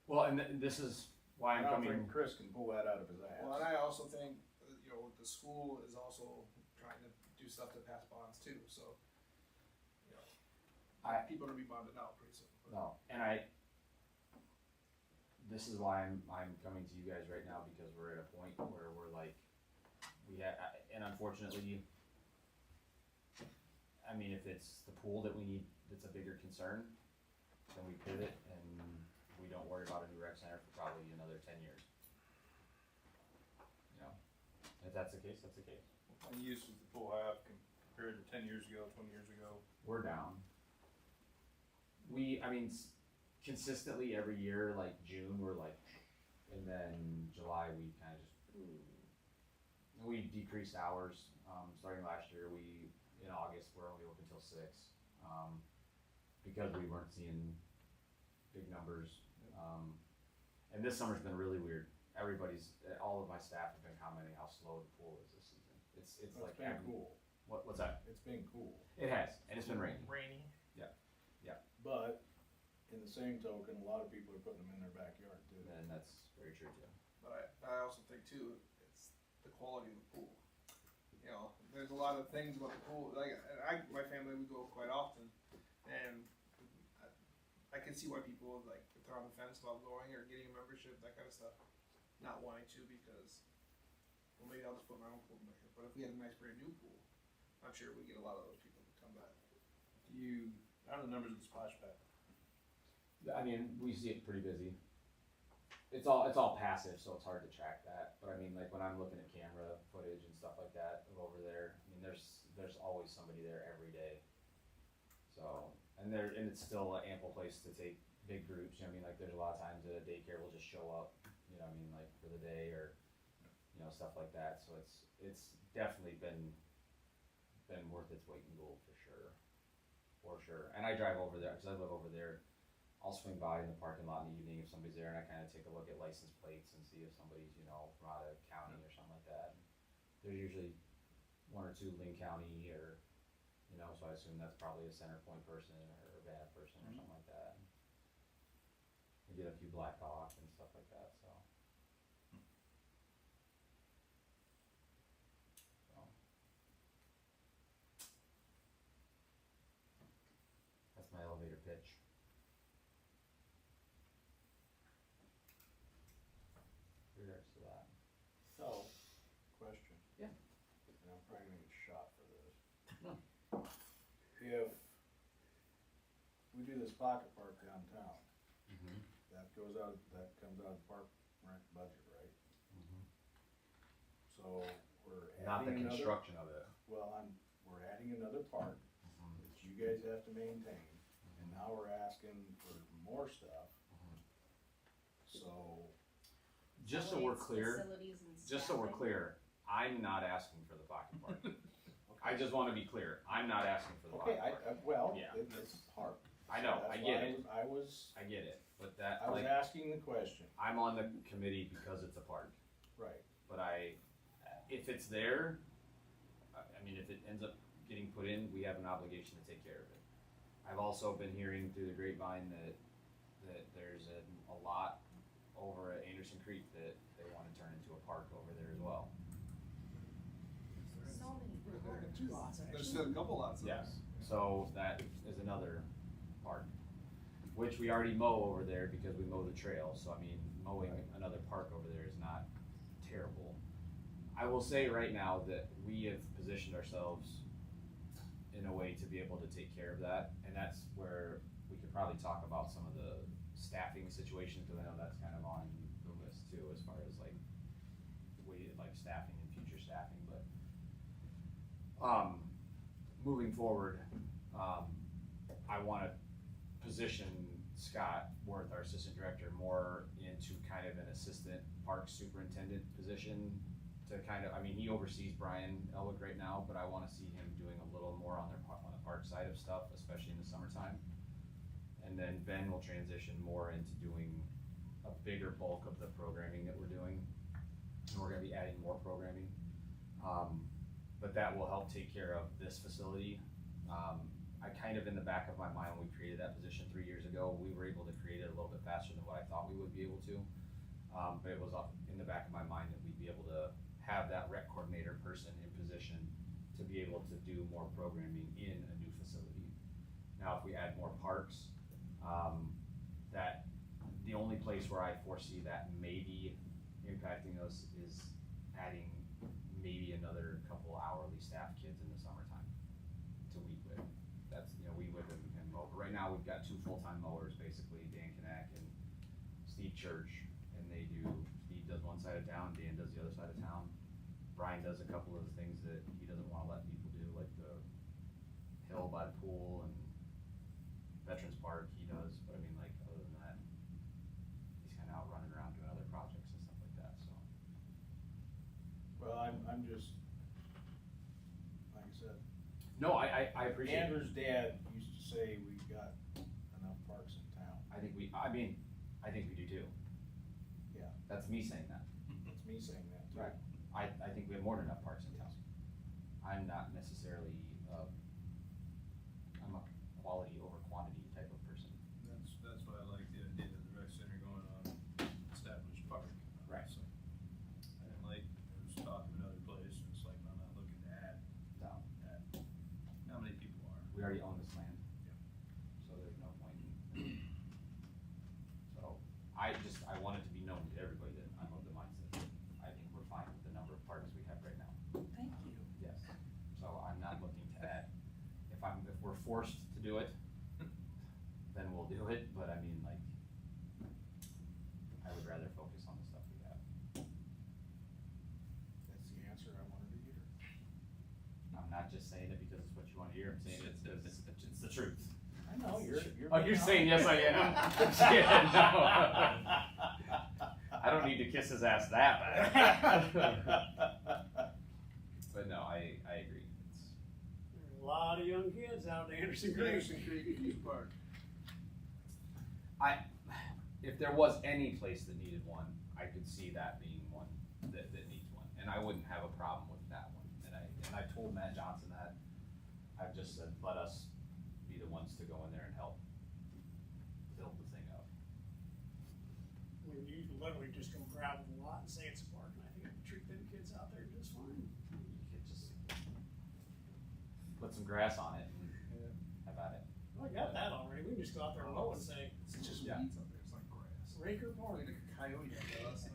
Well, and this is why I I'm don't coming. think Chris can pull that out of his ass. Well, and I also think, the school is also trying to do stuff to pass bonds too, so, people are gonna be bonded out pretty soon. No, and this is why I'm coming to you guys right now, because we're at a point where we're like, and unfortunately, I mean, if it's the pool that we need, that's a bigger concern, then we pivot and we don't worry about a new rec center for probably another 10 years. If that's the case, that's the case. And use of the pool have compared to 10 years ago, 20 years ago? We're down. Consistently every year, like June, we're like, and then July, we kind of just, we decreased hours, starting last year, in August, we're only open till 6, because we weren't seeing big numbers. And this summer's been really weird. All of my staff have been commenting how slow the pool is this season. It's Well, like, it's been cool. What's that? It's been cool. It has, and it's been raining. Rainy. But in the same token, a lot of people are putting them in their backyard too. And that's very true too. But I also think too, it's the quality of the pool. There's a lot of things about the pool, like, my family, we go quite often, and I can see why people, like, if they're on the fence about going or getting a membership, that kind of stuff, not wanting to because, well, maybe I'll just put my own pool in there. But if we had a nice brand new pool, I'm sure we get a lot of those people to come back. How are the numbers of the splash pad? I mean, we see it pretty busy. It's all passive, so it's hard to track that. But I mean, like when I'm looking at camera footage and stuff like that of over there, I mean, there's always somebody there every day. So, and it's still an ample place to take big groups. I mean, like there's a lot of times that a daycare will just show up, I mean, like for the day or, stuff like that. So it's definitely been worth its weight in gold for sure. And I drive over there, cause I live over there. I'll swing by in the parking lot in the evening if somebody's there, and I kind of take a look at license plates and see if somebody's, from out of county or something like that. There's usually 1 or 2 Lynn County or, so I assume that's probably a Centerpoint person or a Urbana person or something like that. We get a few Black Hawk and stuff like that, so. That's my elevator pitch. Regards to that. So, question. Yeah. And I'm probably gonna get shot for this. No. If we do this pocket park downtown, Mm-hmm. that comes out of the park rent budget, right? Mm-hmm. So we're Not the adding another, construction of it. well, we're adding another park that you guys have to maintain, and now we're asking for more stuff. So, Just so we're Facilities, clear, facilities and just so we're staffing. clear, I'm not asking for the pocket park. I just wanna be clear, I'm not asking for the okay, pocket park. well, Yeah. it's hard. I know, That's I get why it, I was I get it, but that, I was like, asking the question, I'm on the committee because it's a park, right? but if it's there, I mean, if it ends up getting put in, we have an obligation to take care of it. I've also been hearing through the grapevine that there's a lot over at Anderson Creek that they wanna turn into a park over there as well. So many parks. 2 lots, There's actually. still a couple lots of Yes, so that is another park, which we already mow over there because we mow the trail, so I mean, mowing another park over there is not terrible. I will say right now that we have positioned ourselves in a way to be able to take care of that, and that's where we could probably talk about some of the staffing situations, because I know that's kind of on the list too, as far as like staffing and future staffing, but moving forward, I wanna position Scott Worth, our assistant director, more into kind of an assistant park superintendent position to kind of, I mean, he oversees Brian Elwick right now, but I wanna see him doing a little more on the park side of stuff, especially in the summertime. And then Ben will transition more into doing a bigger bulk of the programming that we're doing. And we're gonna be adding more programming. But that will help take care of this facility. I kind of, in the back of my mind, when we created that position 3 years ago, we were able to create it a little bit faster than what I thought we would be able to. But it was in the back of my mind that we'd be able to have that rec coordinator person in position to be able to do more programming in a new facility. Now, if we add more parks, that the only place where I foresee that maybe impacting us is adding maybe another couple hourly staff kids in the summertime to weed whip. That's, weed whip and mow. But right now, we've got 2 full-time mowers, basically, Dan Knack and Steve Church, and Steve does one side of town, Dan does the other side of town. Brian does a couple of the things that he doesn't wanna let people do, like the hill by the pool and Veterans Park, he does, but I mean, like, other than that, he's kinda out running around doing other projects and stuff like that, so. Well, I'm just, like I said, No, I appreciate it. Andrew's dad used to say we got enough parks in town. I think we do too. Yeah. That's me saying that. That's me saying that too. Right. I think we have more than enough parks in town. I'm not necessarily, I'm a quality over quantity type of person. That's why I like the idea of the rec center going on established park. Right. So, I didn't like, there was talk of another place, and it's like, I'm not looking to add No, how many people are. we already own this land. So there's no point in. So, I want it to be known to everybody that I'm of the mindset that I think we're fine with the number of parks we have right now. Thank you. Yes, so I'm not looking to add, if we're forced to do it, then we'll do it, but I mean, like, I would rather focus on the stuff we have. That's the answer I wanted to hear. I'm not just saying it because it's what you wanna hear, I'm saying it because it's the truth. I know, you're. Oh, you're saying yes, I am? Yeah, no. I don't need to kiss his ass that bad. But no, I agree, it's. There's a lot of young kids out in Anderson Creek. Anderson Creek Youth Park. If there was any place that needed one, I could see that being one that needs one, and I wouldn't have a problem with that one. And I told Matt Johnson that, I've just said, let us be the ones to go in there and help build the thing up. I mean, you can literally just go gravel the lot and say it's a park, and I think it'd treat them kids out there just fine. You could just put some grass on it and have at it. Well, I got that already, we can just go out there and mow and say, It's just Yeah. weeds up there, it's like grass. Raker Park. Like a coyote at us.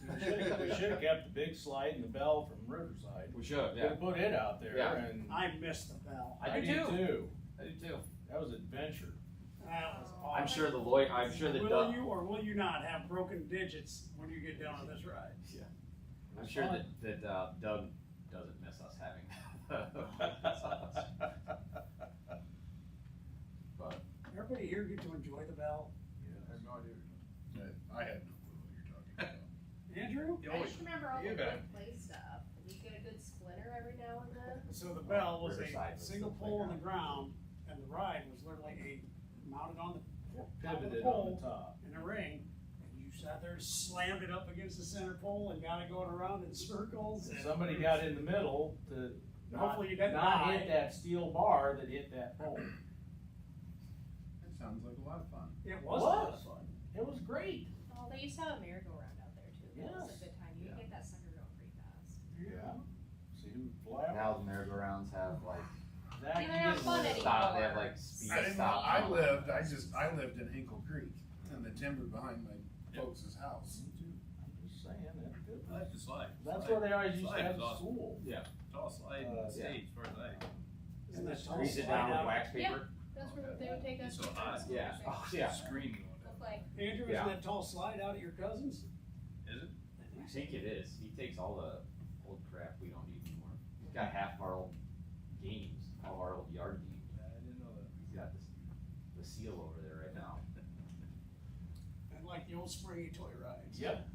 We should've kept the big slide and the bell from Riverside. We should, Could've put it out there Yeah. and. I missed the bell. I do too. I do too. That was adventure. That was I'm awesome. sure the lawyer, I'm sure the Will you or will you not have broken digits when you get down on this ride? I'm sure that Doug doesn't miss us having. But Everybody here get to enjoy the bell? I have no idea. I had no clue what you're talking about. Andrew? I just remember all the You bet. good play stuff. We get a good splinter every now and then. So the bell was Riverside a was single the pole on the playground. ground, and the ride was literally mounted on the top of the Pivoted on pole the top. in a ring. And you sat there, slammed it up against the center pole and got it going around in circles. And Somebody got in the middle to not, Hopefully you didn't not die. hit that steel bar that hit that pole. sounds like a lot of fun. It was a lot of Was. fun. It was great. Oh, they used to have a merry-go-round out there too. That was Yes. a good time. You Yeah. get that sucker going pretty fast. Yeah. See who fly out. Now the merry-go-rounds have like, That They don't have is- fun anymore. stop, they have like speed I didn't know, stop. I lived in Hinkle Creek, in the timber behind my folks' house. I'm just saying, that's good. I like the slide. That's where they always used to Slide have is awesome. school. Tall slide and stage, as far as I. Isn't that tall Grease it slide down with out? wax paper. That's where they would take us. It's so hot. Yeah, oh, yeah. Screen going Look like, Andrew, Yeah. isn't that tall slide out at your cousin's? Is it? I think it is. He takes all the old crap we don't need anymore. He's got half our old games, all our old yard games. I didn't know that. He's got the seal over there right now. And like the old springy toy rides. Yep.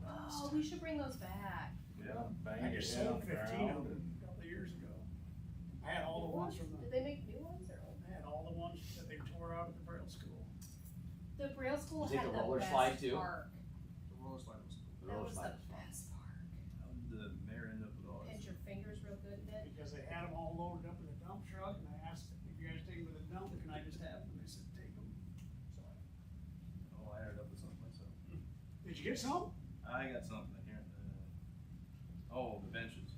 oh, we should bring those back. Yeah, bang I your just head on sold the 15 of ground them and- a couple of years ago. I had all the ones from Did the, they make new ones or old? I had all the ones that they tore out at the Braille School. The Braille School You take had the the roller best slide, too? park. The roller slide was cool. The That roller was the slide is fun. best park. How did the mayor end up with all Hit this? your fingers real good in it. Because they had them all loaded up in the dump truck, and I asked, if you guys take them to the dump, can I just have them? And they said, take them. So Oh, I ended up with something myself. did you get some? I got something here. Oh, the benches.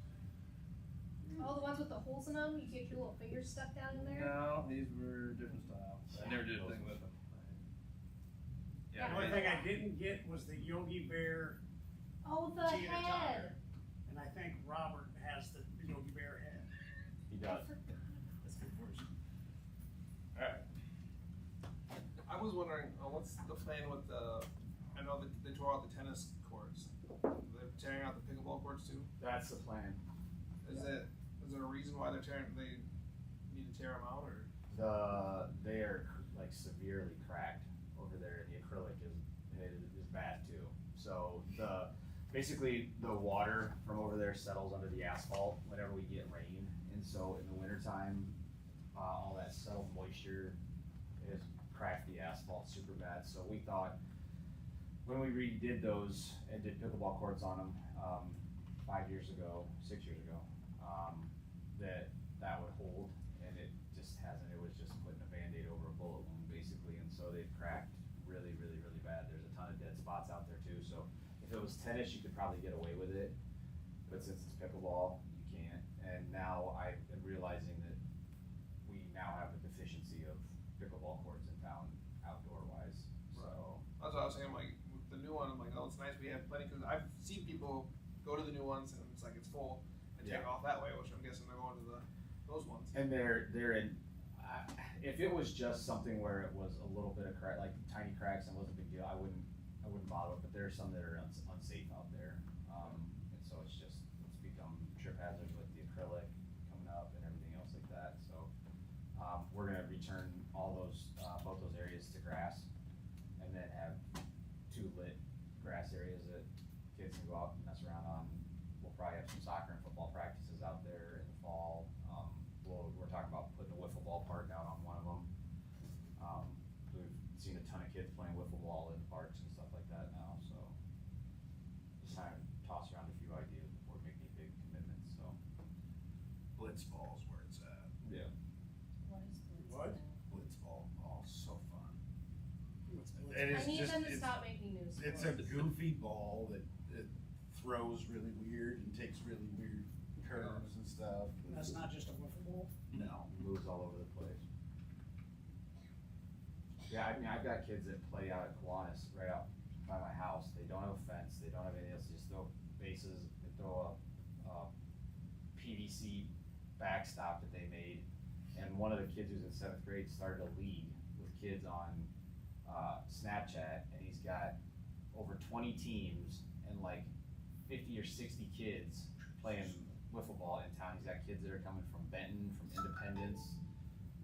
Oh, the ones with the holes in them, you get your little fingers stuck down in there? No, these were different style. I never did a thing with them. The Yeah, only thing I didn't get was the Yogi Bear, Oh, the Tina head. and I think Robert has the Yogi Bear head. He does. that's good for you. I was wondering, what's the plan with the, I know that they tore out the tennis courts. They're tearing out the pickleball courts too. That's the plan. Is there a reason why they need to tear them out or? They are like severely cracked over there, and the acrylic is bad too. So basically the water from over there settles under the asphalt whenever we get rain, and so in the wintertime, all that settled moisture has cracked the asphalt super bad. So we thought when we redid those and did pickleball courts on them 6 years ago, that would hold, and it just hasn't. It was just putting a Band-Aid over a bullet wound basically, and so they've cracked really, really, really bad. There's a ton of dead spots out there too. So if it was tennis, you could probably get away with it, but since it's pickleball, you can't. And now I am realizing that we now have a deficiency of pickleball courts in town, outdoor wise. So That's what I was saying, like, with the new one, I'm like, oh, it's nice we have plenty, cause I've seen people go to the new ones and it's like, it's full, and take Yeah. off that way, which I'm guessing they're going to those ones. And they're in. If it was just something where it was a little bit of crack, like tiny cracks, and it wasn't a big deal, I wouldn't bother. But there are some that are unsafe out there, and so it's become trip hazards with the acrylic coming up and everything else like that. So we're gonna return all those both those areas to grass, and then have 2 lit grass areas that kids can go out and mess around on. We'll probably have some soccer and football practices out there in the fall. We're talking about putting a wiffle ball park out on one of them. We've seen a ton of kids playing wiffle ball in parks and stuff like that now, so just trying to toss around a few ideas before we make any big commitments, so. Blitz ball's where it's at. Yeah. What is this? What? Blitz ball, oh, so fun. What's blitz? It I is need just, them to it's, stop making new sports. it's a goofy ball that throws really weird and takes really weird curves and stuff. And that's not just a wiffle ball? No. Moves all over the place. Yeah, I mean, I've got kids that play out at Kiwanis right out by my house. They don't have a fence, they don't have anything else, they just throw bases, they throw a PVC backstop that they made. And one of the kids who's in 7th grade started a league with kids on Snapchat, and he's got over 20 teams and like 50 or 60 kids playing wiffle ball in town. He's got kids that are coming from Benton, from Independence.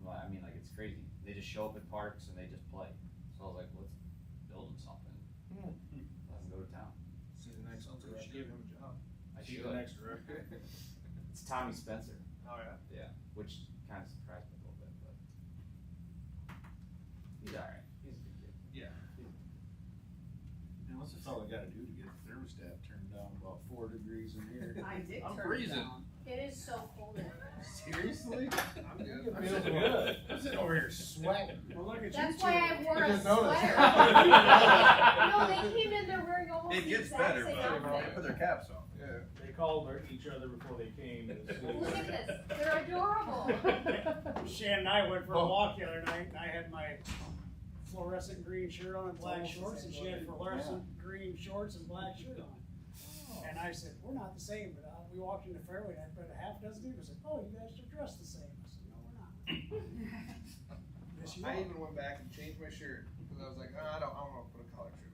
Well, I mean, like, it's crazy. They just show up at parks and they just play. So I was like, let's build them something. Let them go to town. See the next one, we should give him a job. I See should. the next director. It's Tommy Spencer. Oh, yeah. Yeah, which kind of surprised me a little bit, but he's alright. He's a good kid. Yeah. And what's a fella gotta do to get the thermostat turned down about 4 degrees in here? I did I'm turn it freezing. down. It is so cold in here. Seriously? I'm good. I'm Feels sitting good. I'm sitting over here sweating. Well, look at you That's two. why I wore I a just noticed. sweater. No, they came in there wearing almost It the gets exact better, same but they outfit. put their caps on. Yeah. They called each other before they came. Look at this, they're adorable. Shan and I went for a Oh. walk the other night, and I had my fluorescent green shirt on and black Almost the shorts, and same she had way. fluorescent green shorts and black shirt on. And I said, we're not the same, but we walked into Fairway, and I bet a half dozen people said, oh, you guys are dressed the same. I said, no, we're not. Yes, you I are. even went back and changed my shirt because I was like, oh, I don't want to put a collared shirt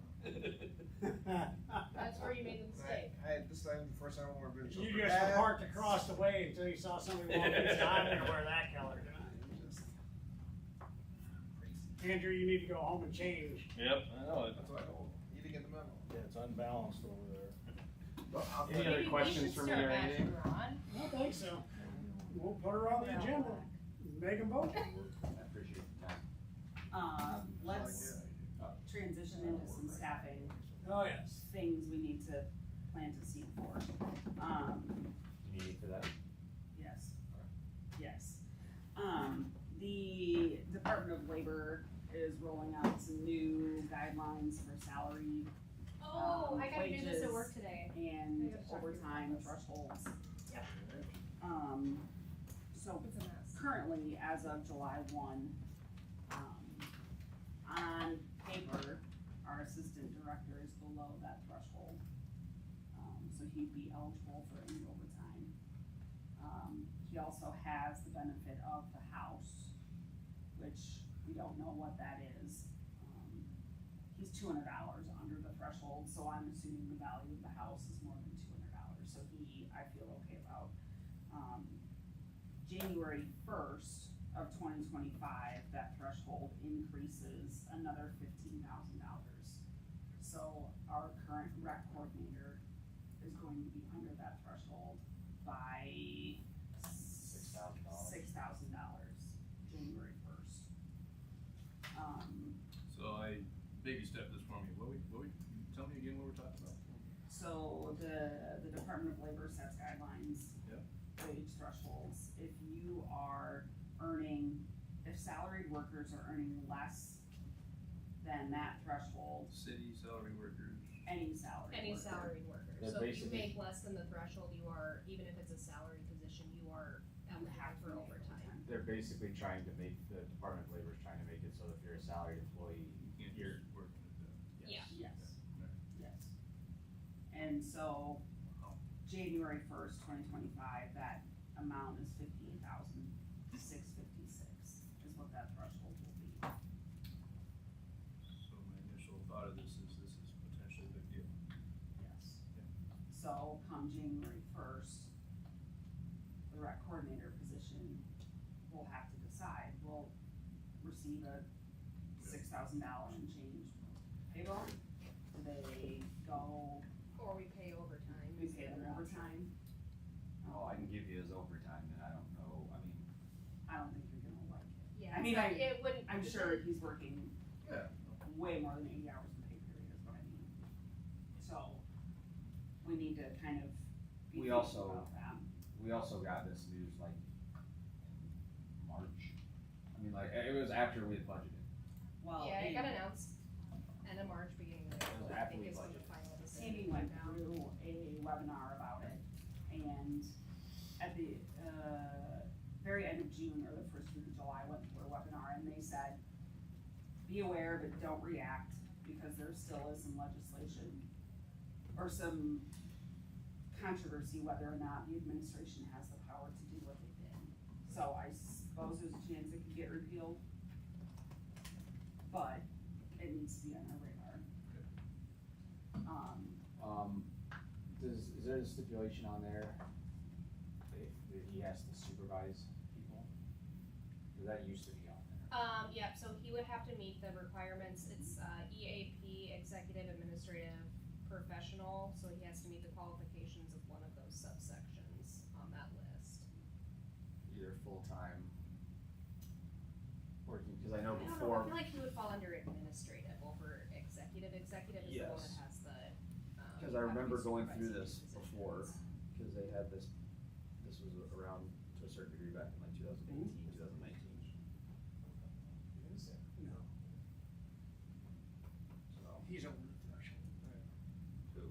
on. That's where you made the mistake. This time, the first time I wore a blue shirt. You just were parked across the way until you saw somebody walk in and said, I'm gonna wear that color tonight. It was just- Andrew, you need to go home and change. Yep, I know it. That's what I told him. You didn't get the memo. Yeah, it's unbalanced over there. Any other questions for me or anything? I don't think so. We'll put her on the agenda. Make them vote. I appreciate the time. Let's transition into some staffing Oh, yes. things we need to plant a seed for. You need me for that? Yes. Yes. The Department of Labor is rolling out some new guidelines for salary Oh, I gotta do this at wages work today. and I gotta talk to you overtime about this. thresholds. Yep. So It's a mess. currently, as of July 1, on paper, our assistant director is below that threshold. So he'd be eligible for any overtime. He also has the benefit of the house, which we don't know what that is. He's $200 under the threshold, so I'm assuming the value of the house is more than $200, so I feel okay about. January 1st of 2025, that threshold increases another $15,000. So our current rec coordinator is going to be under that threshold by $6,000, January 1st. Baby step this for me. Tell me again what we're talking about. So the Department of Labor sets guidelines, Yep. wage thresholds. If you are if salaried workers are earning less than that threshold, City salary workers. any salary. Any worker. salaried worker, They're so if you basically- make less than the threshold, you are, even if it's a salaried position, you are You have to eligible for make overtime. They're basically trying to make, the Department of Labor is trying to make it so if you're a salaried employee, You can't you're, just work at that. Yeah. Yes, yes. And so, January 1st, 2025, that amount is $15,656 is what that threshold will be. So my initial thought of this is potentially a big deal. Yes. So come January 1st, the rec coordinator position will have to decide, will receive a $6,000 and change payroll? Do they go, Or we pay overtime. we pay them overtime? All I can give you is overtime, and I don't know, I mean, I don't think you're gonna like it. Yeah, I mean, so it wouldn't. I'm sure he's working Yeah. way more than 80 hours in pay period is what I mean. So, we need to kind of be We thinking also- about that. we also got this news like March. I mean, like, it was after we had budgeted. Well, Yeah, it got Amy- announced end of March, beginning of It was April, I after think we is when the budgeted. final decision Amy went went down. through a webinar about it, and at the, very end of June or the first week of July, went through a webinar, and they said, be aware, but don't react, because there still is some legislation, or some controversy whether or not the administration has the power to do what they did. So I suppose there's a chance it could get repealed, but it needs to be on our radar. Is there a stipulation on there that he has to supervise people? Cause that used to be on there. Yeah, so he would have to meet the requirements, it's, EAP, Executive Administrative Professional, so he has to meet the qualifications of one of those subsections on that list. Either full-time working, cause I know I don't know, I before, feel like he would fall under administrative over executive is the one that Yes. has the, cause I remember having going through this supervising before, positions. cause they had this was around, to a certain degree back in like 2018, 2019. Is it? No. So, He's over the threshold. who?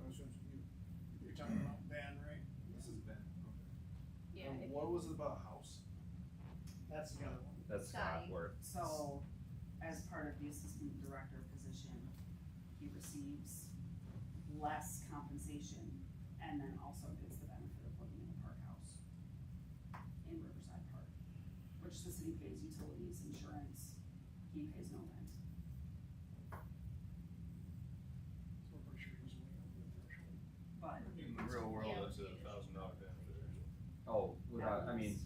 You're talking about Ben, right? This is Ben, okay. Yeah, And if- what was it about a house? That's the other one. That's Scott Scotty. Worth. So, as part of the assistant director position, he receives less compensation and then also gets the benefit of living in a park house in Riverside Park, which the city pays utilities, insurance, he pays no rent. So we're pretty sure he's way over the threshold. But In the real world, Yeah, that's a it is. $1,000 benefit or something. Oh, without, I mean,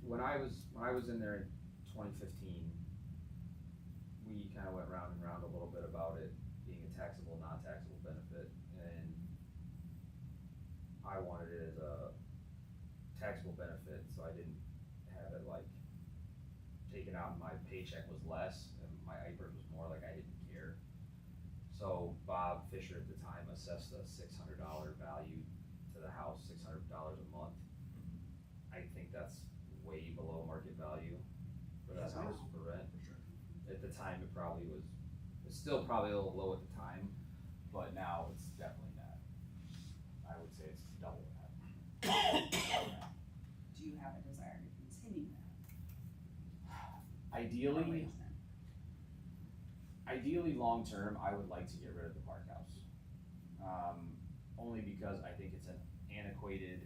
when I was in there in 2015, we kind of went round and round a little bit about it being a taxable, non-taxable benefit, and I wanted it as a taxable benefit, so I didn't have it like taken out and my paycheck was less and my IPER was more, like I didn't care. So Bob Fisher at the time assessed a $600 value to the house, $600 a month. I think that's way below market value for that Yes, I house know. for rent. For sure. At the time, it probably was, it's still probably a little low at the time, but now it's definitely not. I would say it's double that. do you have a desire to continue that Ideally, arrangement? ideally, long-term, I would like to get rid of the park house. Only because I think it's an antiquated,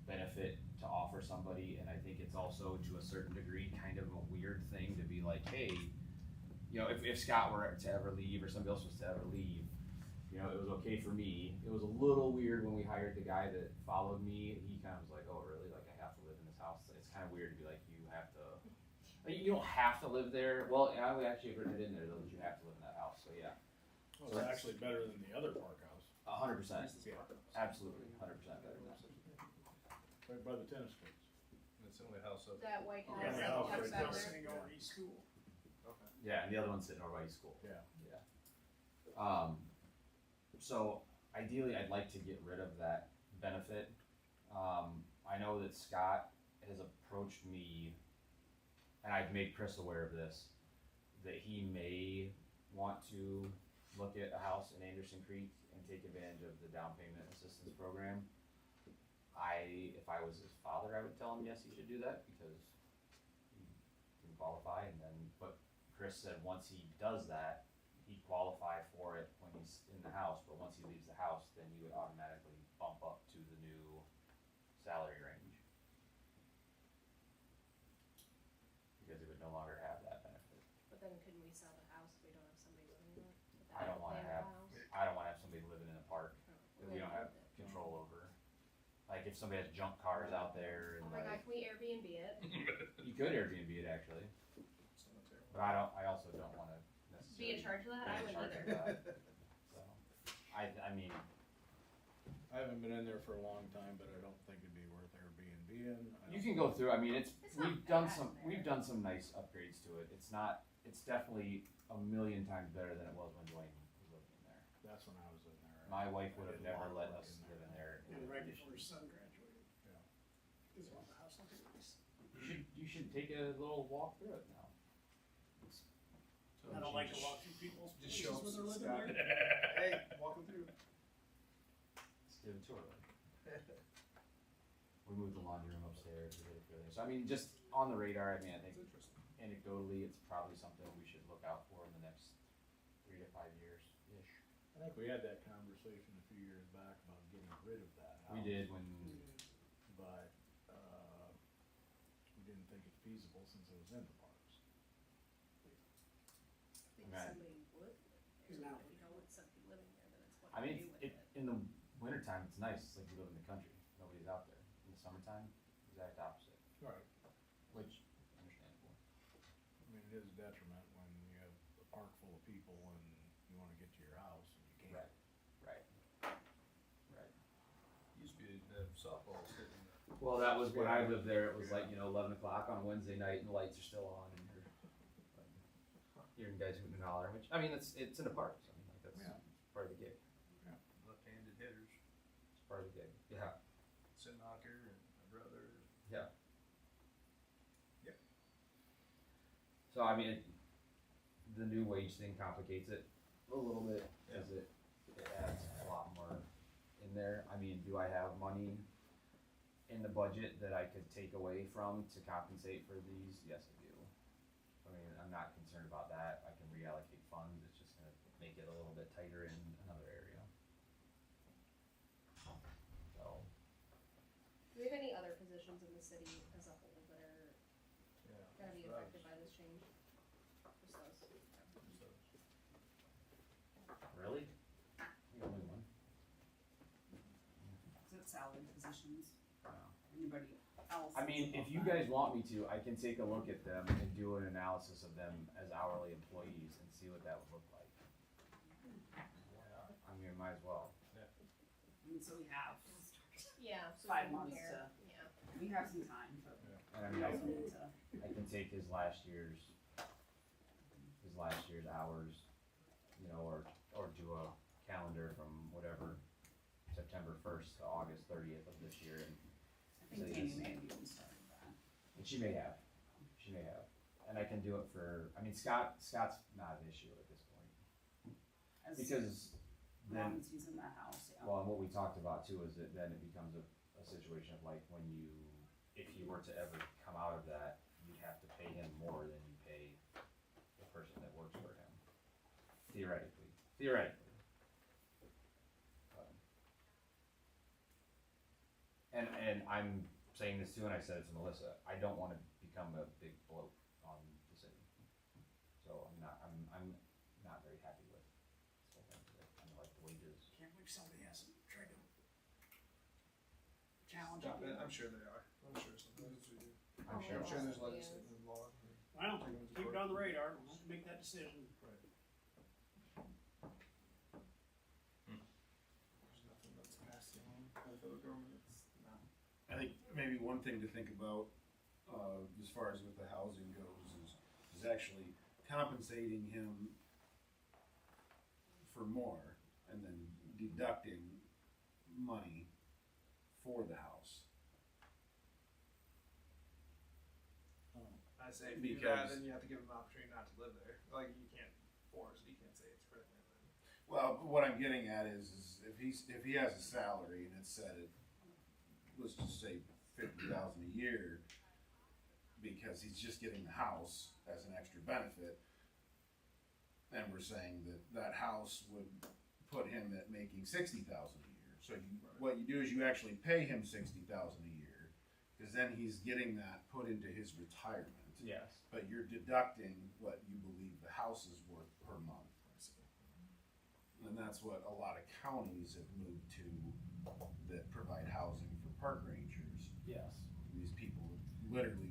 benefit to offer somebody, and I think it's also, to a certain degree, kind of a weird thing to be like, hey, you know, if Scott were to ever leave, or somebody else was to ever leave, you know, it was okay for me. It was a little weird when we hired the guy that followed me. He kind of was like, oh, really? Like, I have to live in this house? It's kind of weird to be like, you have to, like, you don't have to live there. Well, I would actually have written it in there, though, that you have to live in that house, so yeah. Well, it's actually better than the other park house, 100%, Yeah. absolutely, 100% better than that. right by the tennis courts. And it's the only house up. That White House Yeah, that the house talks right about there. there. Sitting over East School. Okay. Yeah, and the other one's sitting over by his school. Yeah. Yeah. So ideally, I'd like to get rid of that benefit. I know that Scott has approached me, and I've made Chris aware of this, that he may want to look at a house in Anderson Creek and take advantage of the down payment assistance program. If I was his father, I would tell him, yes, he should do that, because he can qualify, and then, but Chris said once he does that, he'd qualify for it when he's in the house, but once he leaves the house, then he would automatically bump up to the new salary range. Because he would no longer have that benefit. But then couldn't we sell the house if we don't have somebody living in it? Would I that don't wanna play in the have, house? I don't wanna have somebody living in a park Oh, that well, we then don't have leave it. control over. Like if somebody has junk cars out there and Oh my god, like, can we Airbnb it? you could Airbnb it actually, It's not terrible. but I also don't wanna necessarily. Be in charge of that? I be in wouldn't charge either. of that. So, I mean, I haven't been in there for a long time, but I don't think it'd be worth Airbnb in. you can go through, I mean, It's not we've done bad some, there. we've done some nice upgrades to it. It's definitely a million times better than it was when Dwayne was living in there. That's when I was in there. My wife I would have did a lot never of let work us in live in there. And right before his son graduated. Yeah. Cause he wanted the house looking nice. You should take a little walk through it now. I don't like to walk through people's Just places show up when they're living Scott. there. Hey, walking through. Let's give a tour. We moved the laundry room upstairs, we did a few other things. So I mean, just on the radar, I mean, I think It's interesting. anecdotally, it's probably something we should look out for in the next 3 to 5 years-ish. I think we had that conversation a few years back about getting rid of that house. We did when, But, we didn't think it feasible since it was in the parks. I think Right. somebody would live He's there, not but if you don't want somebody living there, then it's what I you mean, do with it, it. in the wintertime, it's nice, it's like you live in the country, nobody's out there. In the summertime, exact opposite, Right. which, understandable. I mean, it is a detriment when you have a park full of people and you wanna get to your house and you can't. Right, right. Used to be, have softball sitting in there. Well, that was when I lived there, it was like, 11 o'clock on a Wednesday night and the lights are still on and you're hearing guys hooting and hollering, which, I mean, it's in a park, so I mean, like, that's Yeah. part of the gig, Left-handed hitters it's part of the gig, yeah. sitting So I mean, the new wage thing complicates it a little bit, cause it adds a lot more in there. I mean, do I have money in the budget that I could take away from to compensate for these? Yes, I do. I mean, I'm not concerned about that. I can reallocate funds. It's just gonna make it a little bit tighter in another area. So, Do we have any other positions in the city as a whole that are Yeah. gonna be affected by this change? Just those. really? The only one? Is it salary positions? No. Anybody else? I mean, if you guys want me to, I can take a look at them and do an analysis of them as hourly employees and see what that would look like. I mean, might as well. And so we have, Yeah. So 5 we can months compare. to- Yeah. we have some time, but And I we mean, also need to, I can take his last year's hours, you know, or do a calendar from whatever, September 1st to August 30th of this year, and I think So Tammy yes. may have even started that. she may have, and I can do it for, I mean, Scott's not an issue at this point, As because long then, as he's in that house, yeah. well, and what we talked about too is that then it becomes a situation of like when you, if you were to ever come out of that, you'd have to pay him more than you pay the person that works for him, theoretically. But- And I'm saying this too, and I said it to Melissa, I don't wanna become a big bloat on the city. So I'm not very happy with this whole thing, because I kinda like the wages. Can't believe somebody hasn't tried to challenge Stop it. it. I'm sure they are. I'm sure sometimes we do. I'm sure. I'm sure there's Yeah. legislative law. Well, keep it on the radar, we'll make that decision. Right. There's nothing that's passed on by the federal government. It's not. I think maybe one thing to think about, as far as with the housing goes, is actually compensating him for more and then deducting money for the house. I say if you do that, Because- then you have to give them an opportunity not to live there. Like you can't force. You can't say it's critical. Well, what I'm getting at is if he has a salary and it's set at, let's just say $50,000 a year, because he's just getting the house as an extra benefit, and we're saying that house would put him at making $60,000 a year. So what you do is you actually pay him $60,000 a year, because then he's getting that put into his retirement. Yes. But you're deducting what you believe the house is worth per month. And that's what a lot of counties have moved to that provide housing for park rangers. Yes. These people literally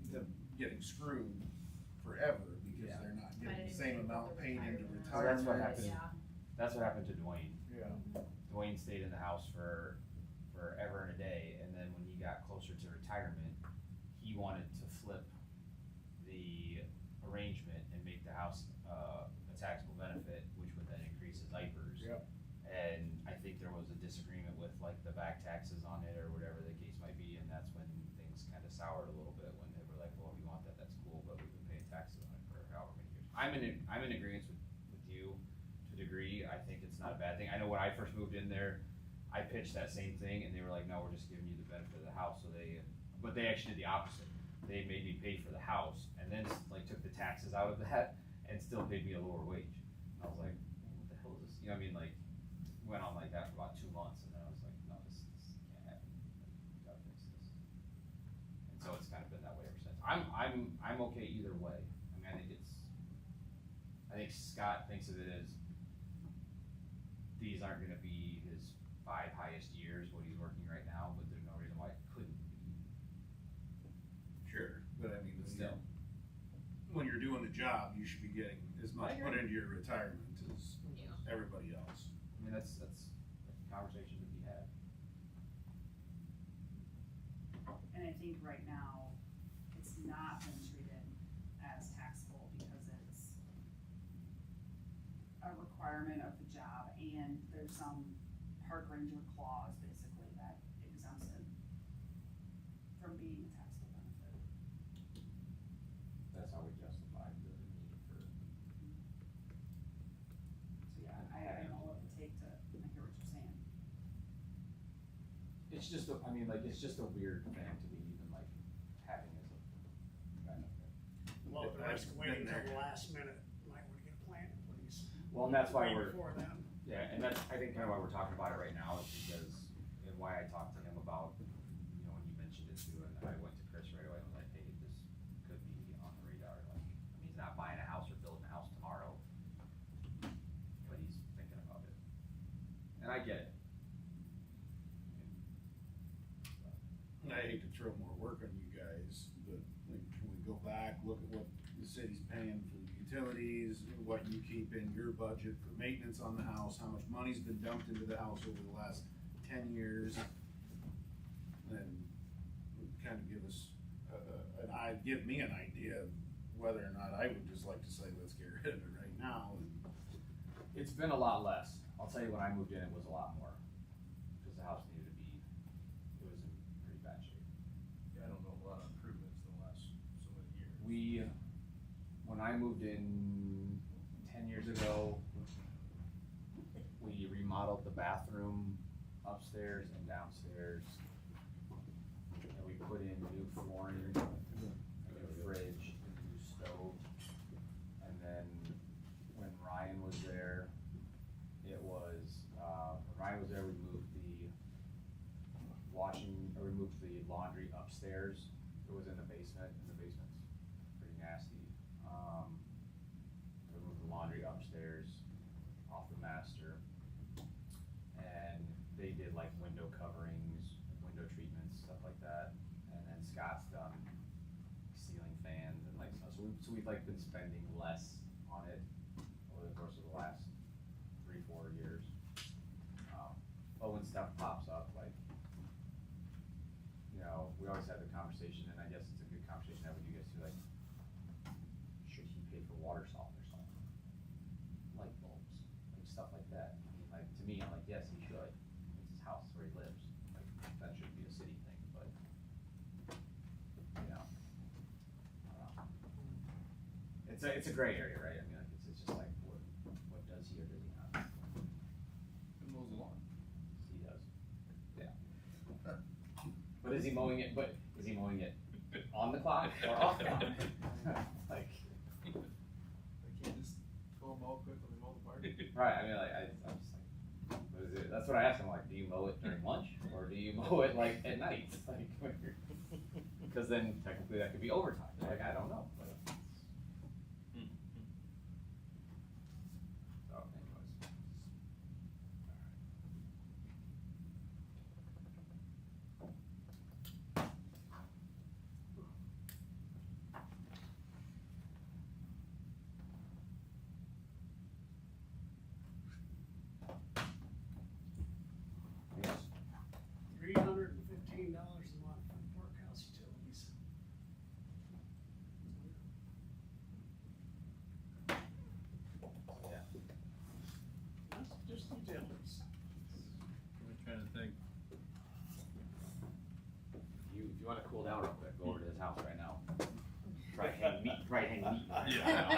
getting screwed forever because Yeah. they're not I getting didn't the same think about amount the paid into retirement. So that's what retirement. happened, that's what happened to Dwayne. Yeah. Dwayne stayed in the house for forever and a day, and then when he got closer to retirement, he wanted to flip the arrangement and make the house, a taxable benefit, which would then increase his IPers. Yep. And I think there was a disagreement with like the back taxes on it or whatever the case might be, and that's when things kinda soured a little bit, when they were like, well, if you want that, that's cool, but we've been paying taxes on it for however many years. I'm in agreement with you to a degree. I think it's not a bad thing. I know when I first moved in there, I pitched that same thing and they were like, no, we're just giving you the benefit of the house, but they actually did the opposite. They made me pay for the house and then like took the taxes out of that and still paid me a lower wage. And I was like, what the hell is this? You know what I mean? Like, went on like that for about 2 months and then I was like, no, this can't happen. We gotta fix this. And so it's kind of been that way ever since. I'm okay either way. I mean, I think Scott thinks of it as these aren't gonna be his 5 highest years, what he's working right now, but there's no reason why it couldn't be. Sure, but I mean, Still. when you're doing the job, you should be getting as much I put agree. into your retirement as Yeah. everybody else. I mean, that's a conversation to be had. And I think right now, it's not been treated as taxable because it's a requirement of the job, and there's some park ranger clause basically that exempts it from being a taxable benefit. That's how we justify the it's just, I mean, like, it's just a weird thing to be even like having as a benefit. Well, at the risk of waiting until the last minute, might wanna get a plan in place. Well, and that's why Way we're, before then. yeah, and that's, I think kind of why we're talking about it right now is because, and why I talked to him about, you know, when you mentioned it too, and I went to Chris right away, and was like, hey, this could be on the radar, like, I mean, he's not buying a house or building a house tomorrow, but he's thinking about it. And I get it. I hate to throw more work on you guys, but like, can we go back, look at what the city's paying for the utilities, what you keep in your budget for maintenance on the house, how much money's been dumped into the house over the last 10 years? And kind of give us, give me an idea of whether or not I would just like to say, let's get rid of it right now. It's been a lot less. I'll tell you, when I moved in, it was a lot more, because the house needed to be, it was in pretty bad shape. Yeah, I don't know a lot of improvements in the last so many years. When I moved in 10 years ago, we remodeled the bathroom upstairs and downstairs. And we put in new flooring, a new fridge, a new stove. And then when Ryan was there, we moved we moved the laundry upstairs. It was in the basement, and the basement's pretty nasty. We moved the laundry upstairs off the master. And they did like window coverings, window treatments, stuff like that. And then Scott's done ceiling fans and like stuff. So we've like been spending less on it over the course of the last 3-4 years. But when stuff pops up, like, you know, we always have the conversation, and I guess it's a good conversation to have with you guys too, like, should he pay for water softeners, light bulbs, like stuff like that? I mean, like, to me, I'm like, yes, he should. It's his house, it's where he lives. Like, that should be a city thing, but, you know, I don't know. It's a gray area, right? I mean, like, it's just like, what does he or does he not? Who mows the lawn? He does, yeah. But is he mowing it, on the clock or off the clock? Like. They can't just go and mow quick when they mow the park. Right, I mean, like, I'm just like, what is it? That's what I asked him, like, do you mow it during lunch, or do you mow it, like, at night? Like, because then technically that could be overtime, like, I don't know, but. So, anyways. Yes. $315 a month for the parkhouse utilities. Yeah. That's just utilities. I'm trying to think. If you wanna cool down real quick, go over to his house right now. Try hang meat. Yeah.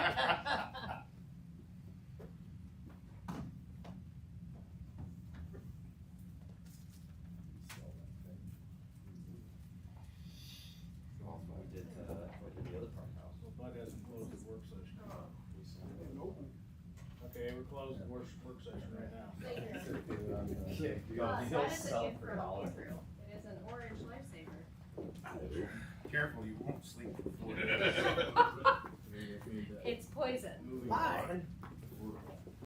What did the other part house? Well, Bud hasn't closed his work session. Nope. Okay, we're closing the work session right now. Yeah, you That go is a sell gift for from $1. Israel. It is an orange lifesaver. Careful, you won't sleep for